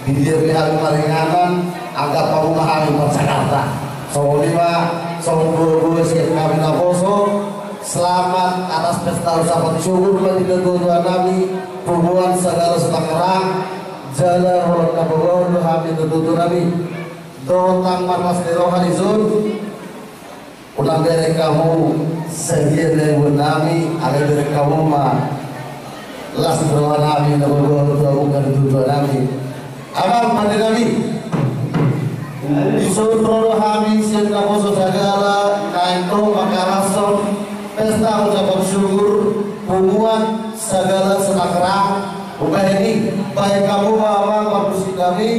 di dia pihak maringanan agar pemahami masyarakat. So lima so dua siap kami naboso selamat atas pesta ucapan syukur bagi kedua nabi hubungan segala selakarang jalan roh kabur kami kedua nabi dotang marmas rohanizun ulang dari kamu segian dari nami agar dari kamu mah las berdoa nami dan berdoa bukan berdoa nami abang mandi nami disuruh berdoa nami siang kamu segala naik to makarason pesta ucapan syukur hubungan segala selakarang bukan ini baik kamu abang pergusi kami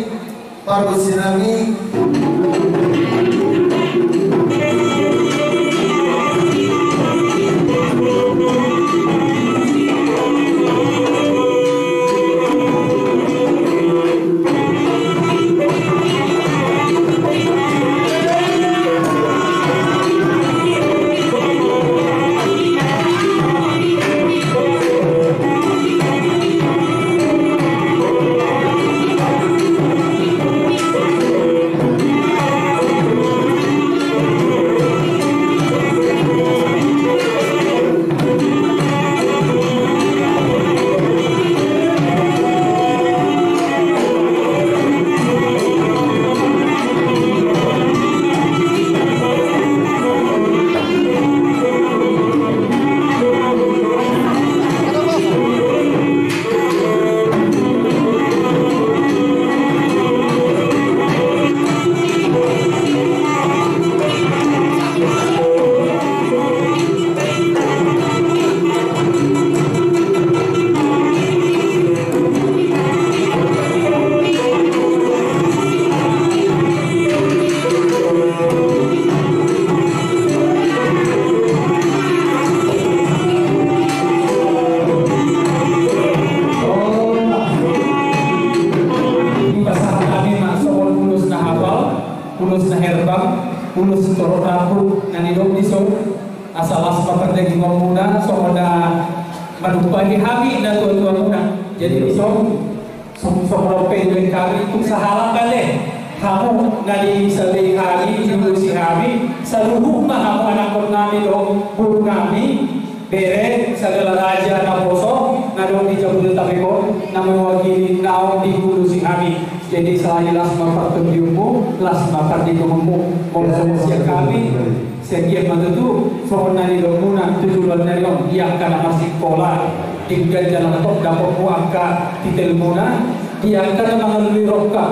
jadi saya lasma pertunjukmu lasma perdiummu konsumsi kami sekian mantu sohonani domuna tujuan nariong yang kana masih sekolah tinggal jalan tok dapat muaka titelmuna yang kana mengalami roka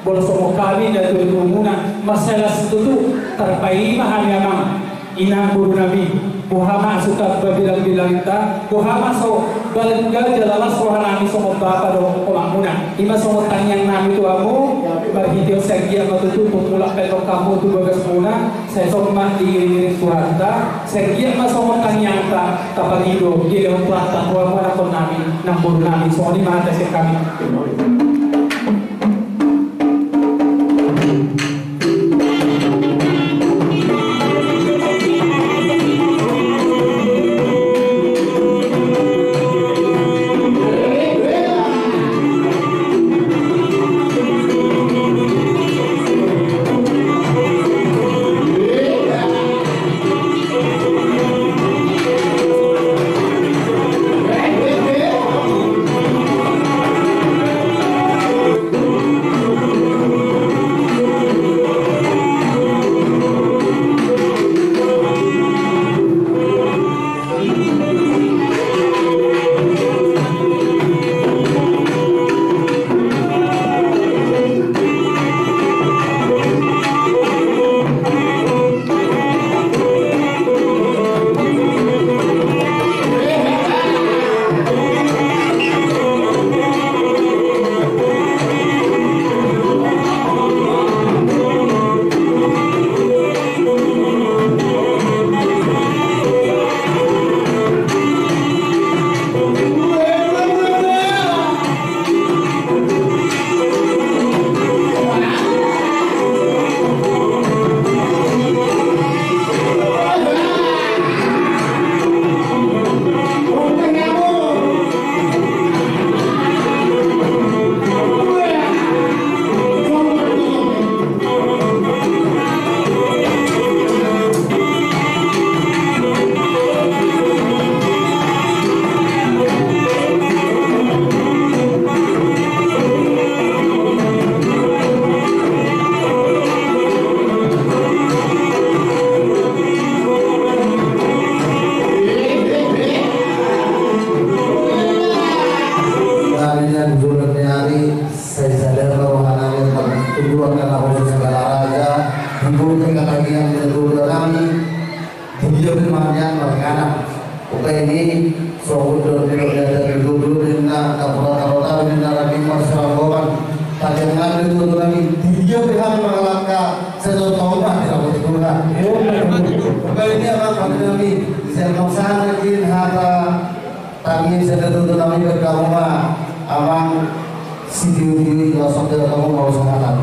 bolsomo kami dan tujuanmuna masalah itu terpai mahami amam inang guru nabi Muhammad suka berbilang-bilang kita Muhammad so balik jalan sohanami somo bapa do kolakmuna ima somo tanyang nami tuamu bagi dia segia matutu pemula pelok kamu tu bagas muna saya somat di surata segia ma somo tanyang ta kapagido dia dalam plata tuamu nakon nami nampun nami so ni mahata sih kami dengan jurnal hari saya sadar bahwa kami tujuan karena khusus segala raja hibur dengan bagian menurut kami dia bermakna bagaimana oke ini soal dari dulu dengan kapal dengan lagi masyarakat tadi mengambil itu kami dia berhak mengalahkan sesuatu tombak tidak boleh guna oke ini apa kami saya masalah lagi harta kami sedang kami berkawan abang video langsung dari kamu mau semangat.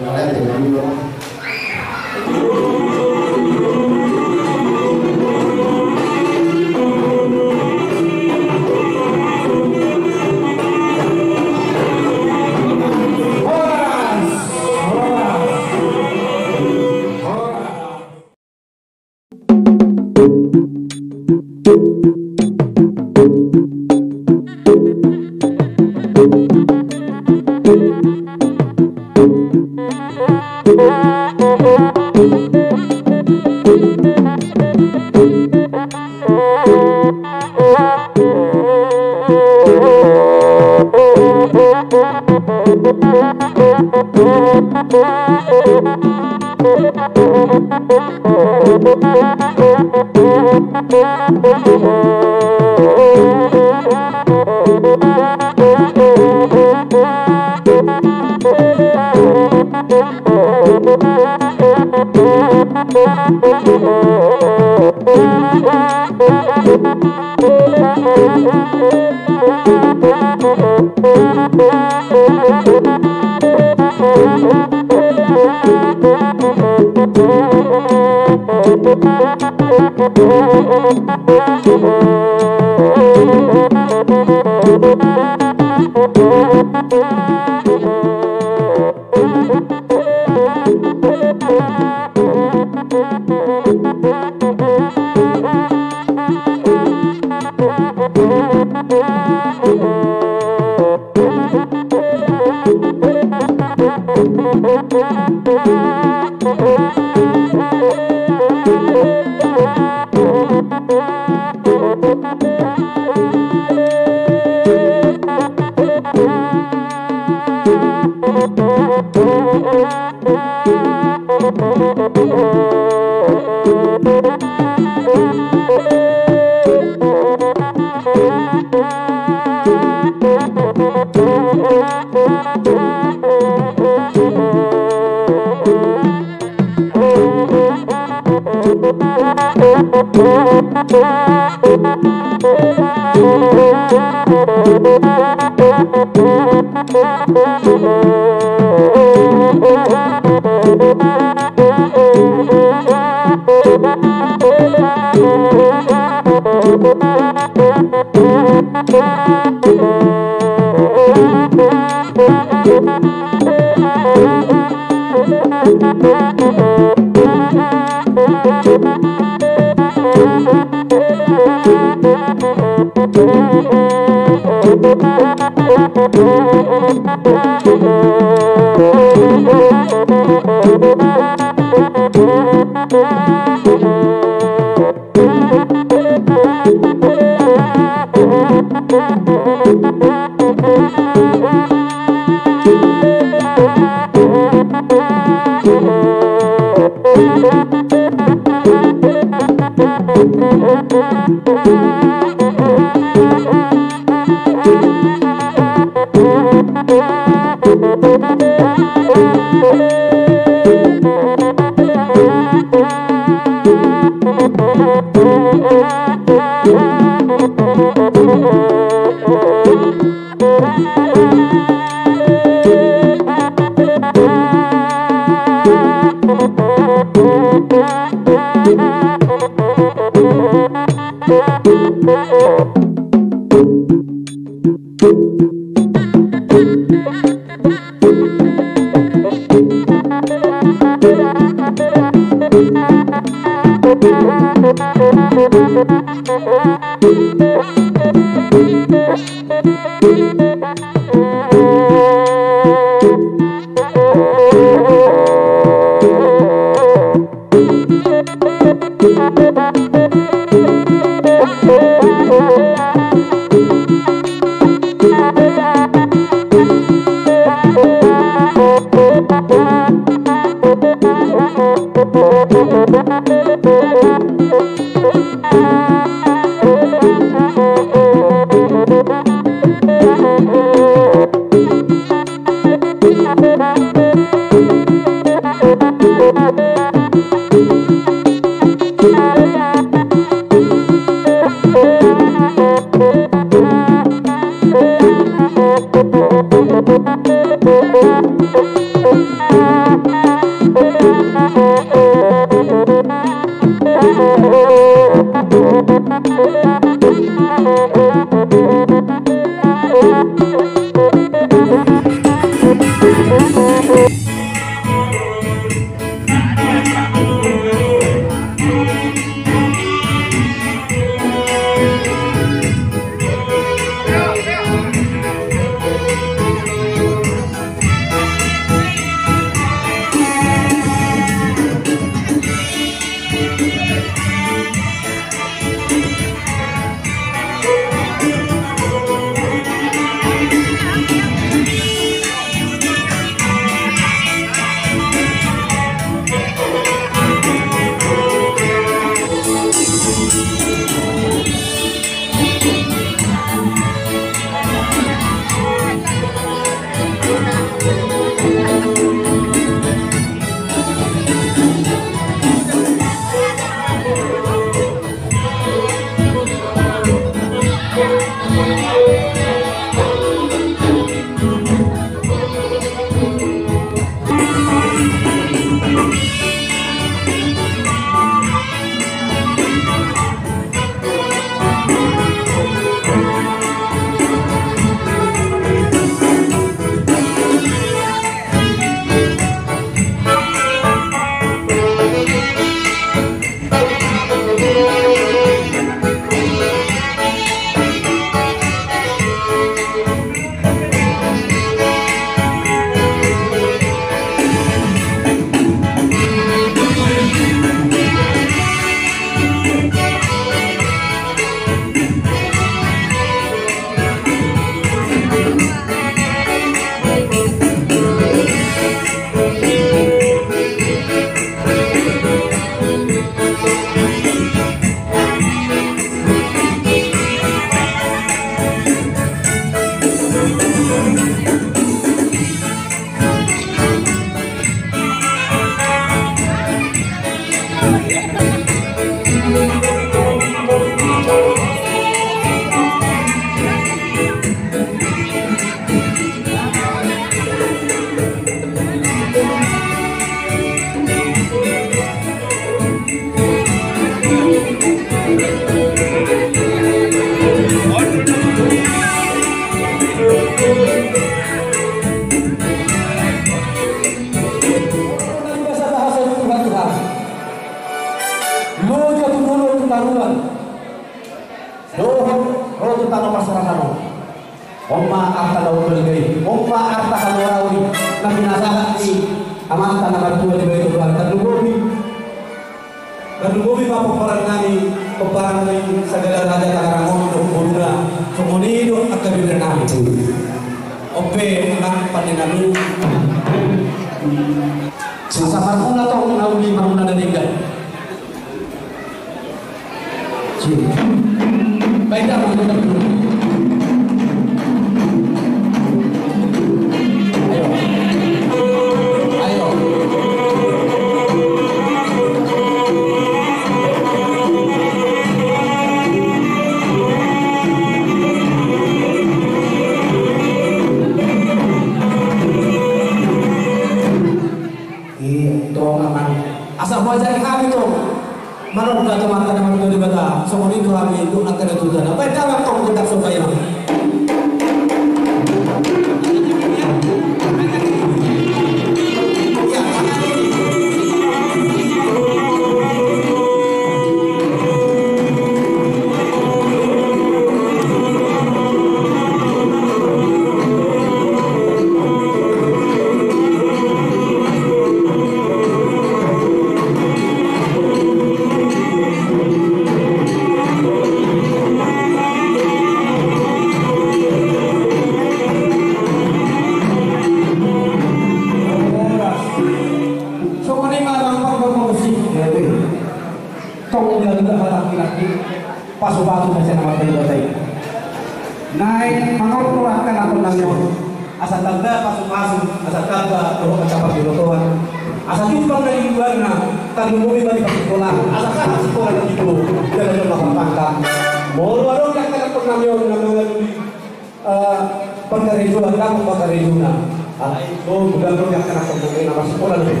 pagkarejuan ka kung pagkarejuna. Alay ko, bulan-bulan ka na kung mungkin nama sekolah lebih.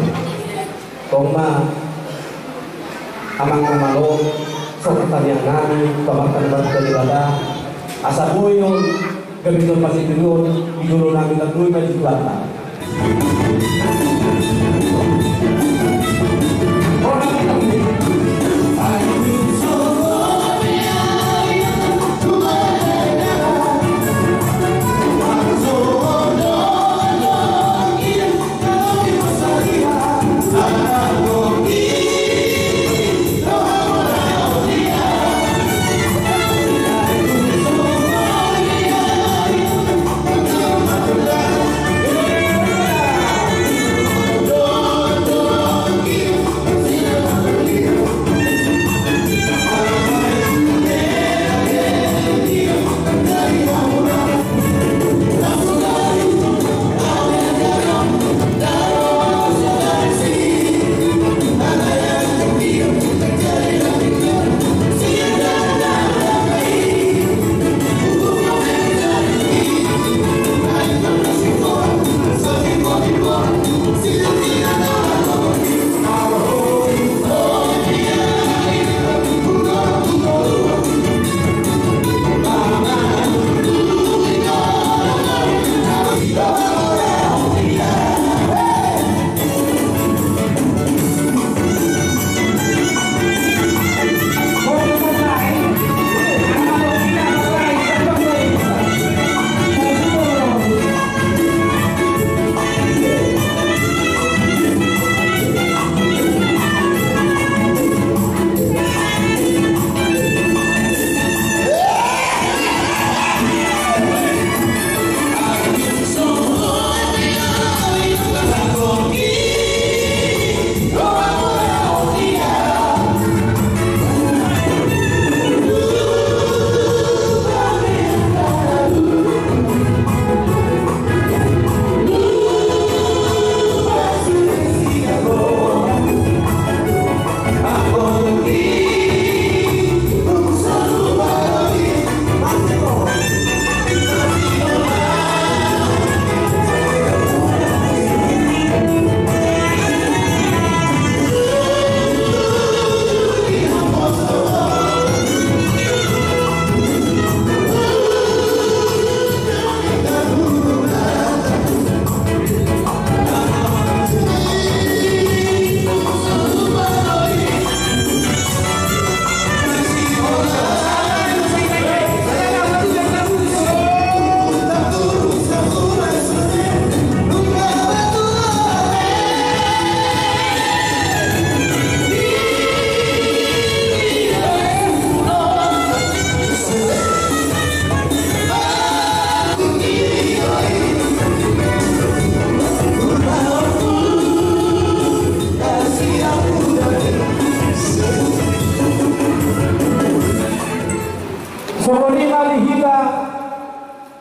Kung amang namalo, sa katanyang namin, pamatan ng ibadah, asa po yung gamiton pasitinun, igulo namin na tuloy na isulata.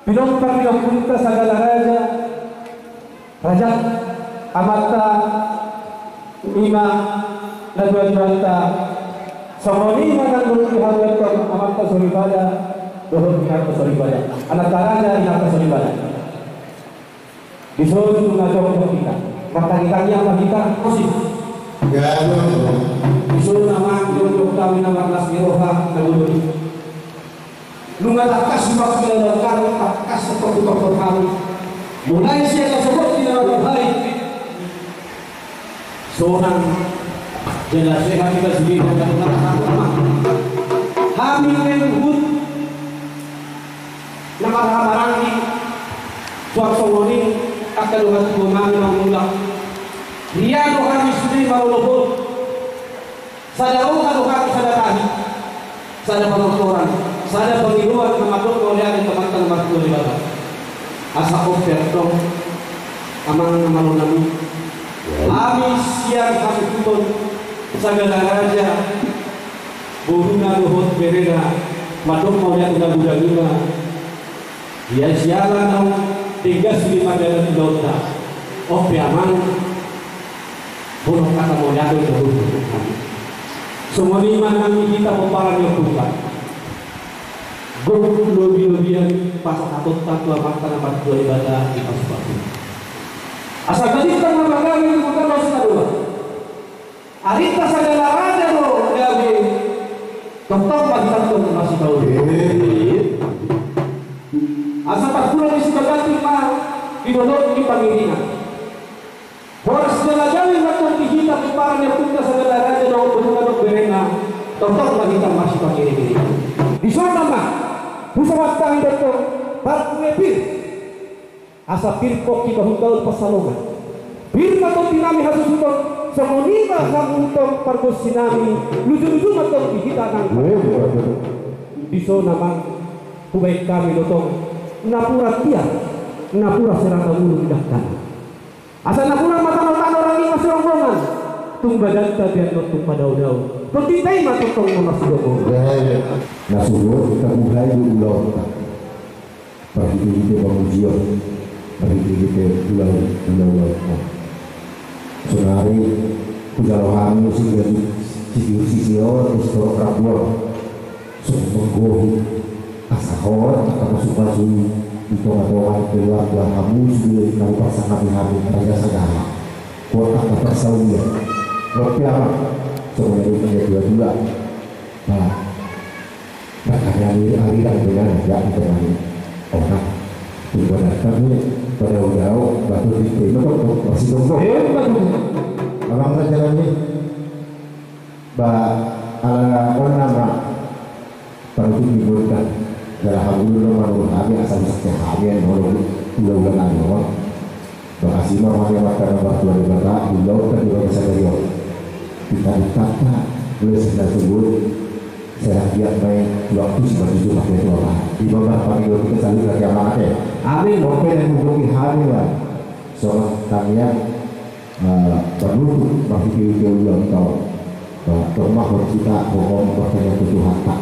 Pinompang yang punta segala raja, raja amata ima nagwanta samoni makan dulu hawat amata soribada dohon inata soribada anak raja inata soribada disuruh ngajak kita maka kita positif disuruh nama untuk kami nama nasmiroha nagulu Lunga takas waktu dilakukan takas seperti kami. Mulai siapa sebut tidak baik. Seorang jelas sehat kita sendiri dan kata-kata kami menyebut nama Marangi suatu ini akan luar kami mengulang. Dia kami sendiri baru luput. Sadar kami sadar sadar pengaturan. Sada penghiruan termasuk oleh teman-teman masuk di bawah. Asa oferdong amang malu nami. Kami siang kami pun segala raja buruna luhut bereda madung mau lihat udah budalima. Dia sialan dong 35 dari Dota. Oh piaman burung kata mau lihat udah budalima. Semua lima kami kita memparang yang bukan. Guru lebih-lebihan pas atau tatwa mata nama dua ibadah di pasukan. Asal kita mengalami itu bukan dosa dua. Arita segala raja lo gawe. Tonton bagi tanpa masih tahu. Asal tak pulang di sebagai mah didodok di pangirinan. Horas segala gawe waktu dihitam di parang yang punya segala raja lo berbuka berena. Tonton bagi tanpa masih pangirinan. Di sana mah Pusawat tahi betul, baru ngepir. Asa pirkok kita hundaul pasalongan. Bir matong dinami hasil hutong, semonima kamu hutong pargos sinami, lucu-lucu matong dihita nang. Di sana mah, kubaik kami dotong, napura tiap, napura serata mulu didahkan. Asa napura mata-mata orang ini masih rombongan. Tung badan tabiat notung padau-dau. Pentintai matong masih rombongan. Nasulo kita mulai dulu pergi kita pengujian pergi kita pulau sonari pulau kami sih dari sisi-sisior istor rabuan sungguh asahor atau suka-suka itu atau keluarga kamu sudah tahu pasangan kami raja segala kota kota Saudi berpiara semuanya itu dua-dua nah makanya aliran dengan ya itu orang ibaratkan ini pada jauh batu diterima kok masih tunggu orang berjalan ini ala orang nama perlu diberikan dalam alhamdulillah menurut kami asal seharian menurut bulan-bulan awal makasih mamanya makan waktu dari bapak di laut kan juga bisa dari kita ditata oleh sedang sebut saya lihat baik waktu seperti itu pakai itu apa di bawah panggil kita saling lagi amanat ya amin boleh dan menghubungi hari lah soal kalian perlu masih yang tahu rumah kita bohong bertanya Tuhan tak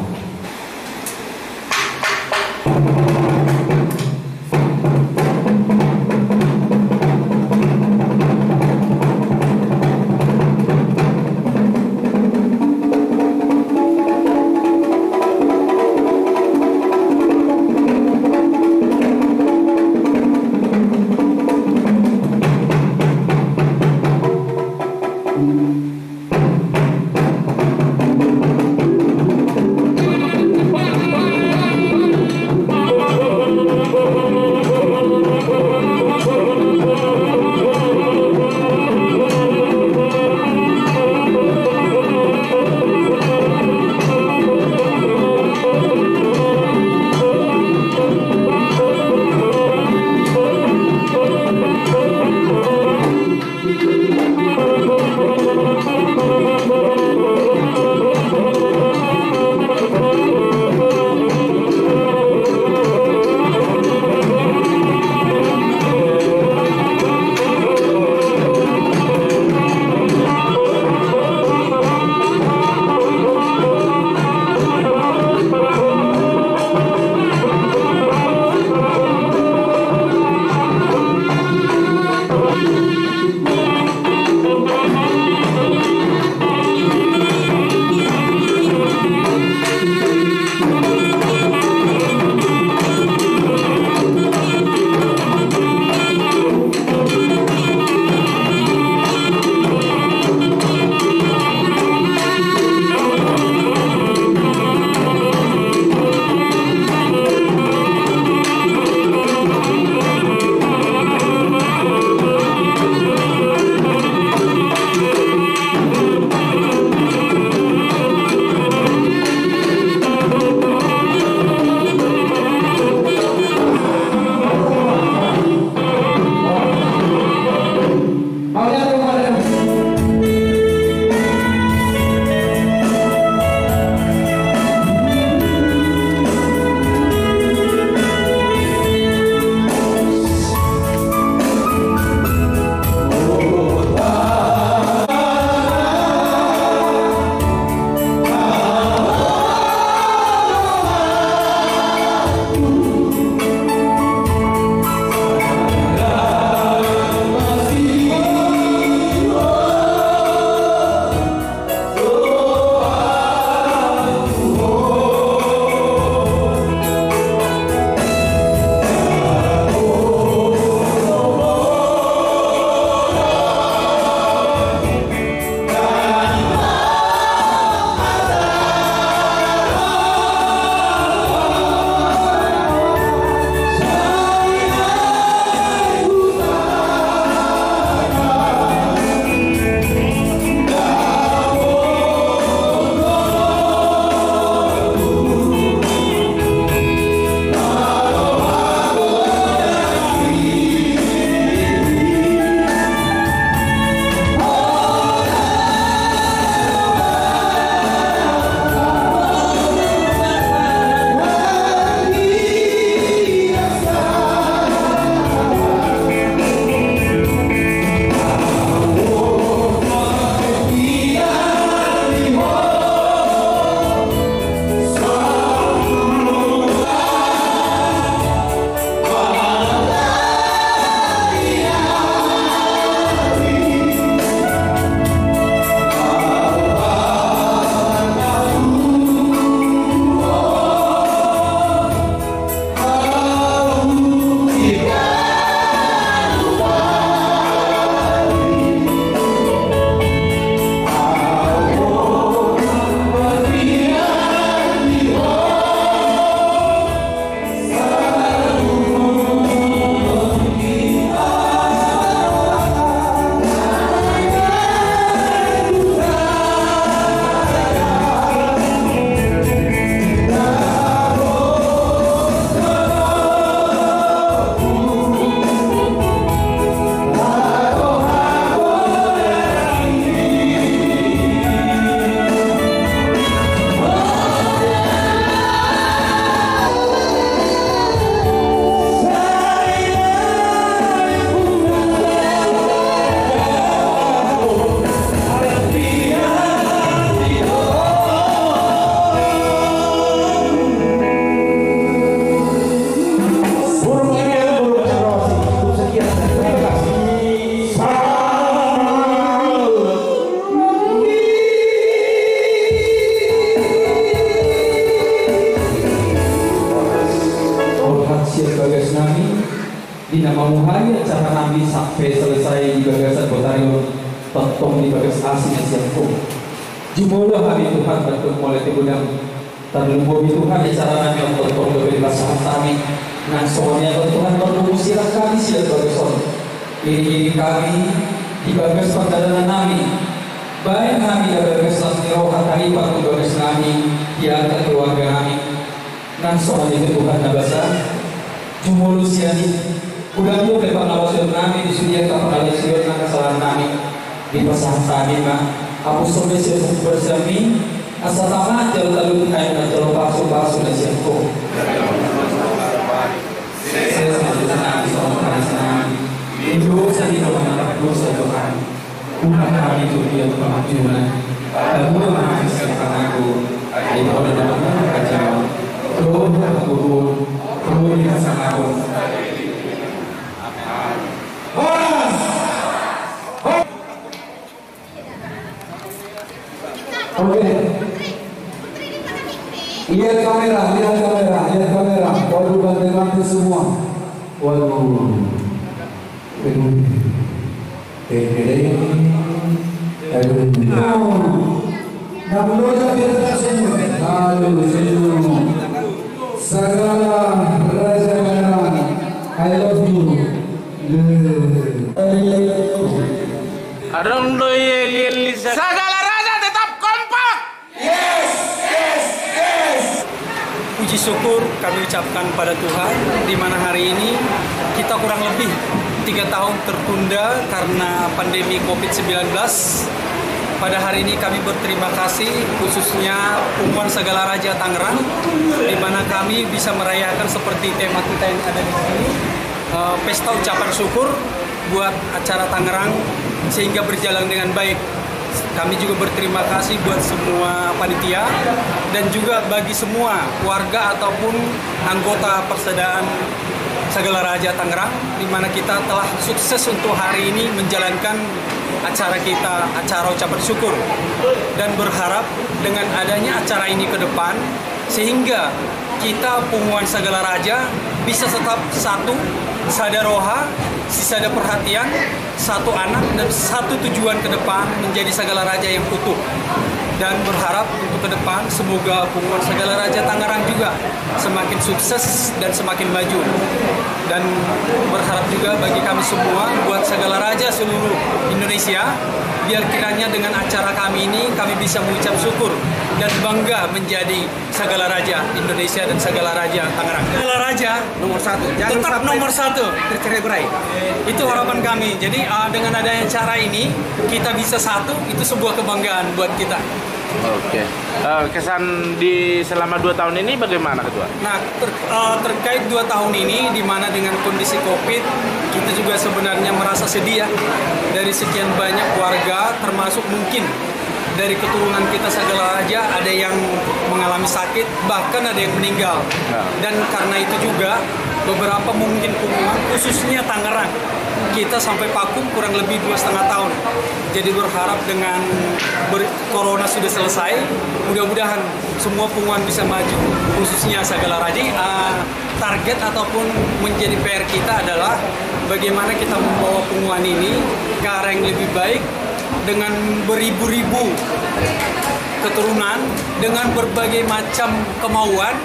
Dina mamuhari acara nabi sampai selesai di bagasan Botarion tentong di bagas asing siangku. Jumlah hari Tuhan bentuk mulai tegudang terlumbu Tuhan acara nabi tentong berbeda saat kami. Nah soalnya Tuhan bermusirah kami siang bagason. Ini kami di bagas perjalanan kami. Baik kami di bagas roha kami patut bagas kami di antara keluarga kami. Nah soalnya Tuhan nabasa jumlah siang. Udah mau lepas nawasil kami di sini tak pernah lihat kesalahan kami di pasangan kami mah. Aku sampai siap bersami asal tamat jalan lalu kain dan jalan palsu dan siapku. Saya sangat senang soal perasaan hidup saya di dalam dosa Tuhan. Tuhan kami itu dia pengajuan. Dan mulai mengisahkan aku di bawah dalam kacau. Tuhan aku Tuhan yang sangat aku. Oke. Lihat kamera. Waduh, bantu semua. Waduh. Sagala Raja Pangeran, I love you. Sagala Raja tetap kompak. Yes. Puji syukur kami ucapkan pada Tuhan di mana hari ini kita kurang lebih 3 tahun tertunda karena pandemi COVID-19. Pada hari ini kami berterima kasih khususnya Pungguan Sagala Raja Tangerang di mana kami bisa merayakan seperti tema kita yang ada di sini, pesta ucapan syukur buat acara Tangerang sehingga berjalan dengan baik. Kami juga berterima kasih buat semua panitia dan juga bagi semua warga ataupun anggota Persaudaraan Sagala Raja Tangerang di mana kita telah sukses untuk hari ini menjalankan acara kita, acara ucapan syukur, dan berharap dengan adanya acara ini ke depan sehingga kita Pungguan Sagala Raja bisa tetap satu, sada roha, sada perhatian, satu anak dan satu tujuan ke depan menjadi Sagala Raja yang utuh. Dan berharap untuk ke depan semoga Pungguan Sagala Raja Tangerang juga semakin sukses dan semakin maju. Dan berharap juga bagi kami semua buat Sagala Raja seluruh Indonesia, biar kiranya dengan acara kami ini kami bisa mengucap syukur dan bangga menjadi Sagala Raja Indonesia dan Sagala Raja Tangerang. Sagala Raja Nomor 1. tetap nomor 1 Tercerai-berai. itu harapan kami. Jadi dengan adanya cara ini kita bisa satu, itu sebuah kebanggaan buat kita. Oke. Kesan di selama 2 tahun ini bagaimana Ketua? Nah, terkait 2 tahun ini di mana dengan kondisi Covid, kita juga sebenarnya merasa sedih ya. Dari sekian banyak warga, termasuk mungkin dari keturunan kita Sagala Raja ada yang mengalami sakit, bahkan ada yang meninggal. Dan karena itu juga beberapa mungkin Pungguan, khususnya Tangerang, kita sampai vakum kurang lebih 2,5 tahun. Jadi berharap dengan Corona sudah selesai, mudah-mudahan semua Pungguan bisa maju, khususnya Sagala Raja. Target ataupun menjadi PR kita adalah bagaimana kita membawa Pungguan ini ke arah yang lebih baik dengan beribu-ribu keturunan, dengan berbagai macam kemauan,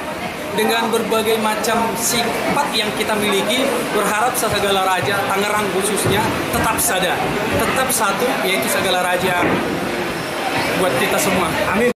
dengan berbagai macam sifat yang kita miliki. Berharap Sagala Raja Tangerang khususnya tetap sada, tetap satu, yaitu Sagala Raja buat kita semua. Amin.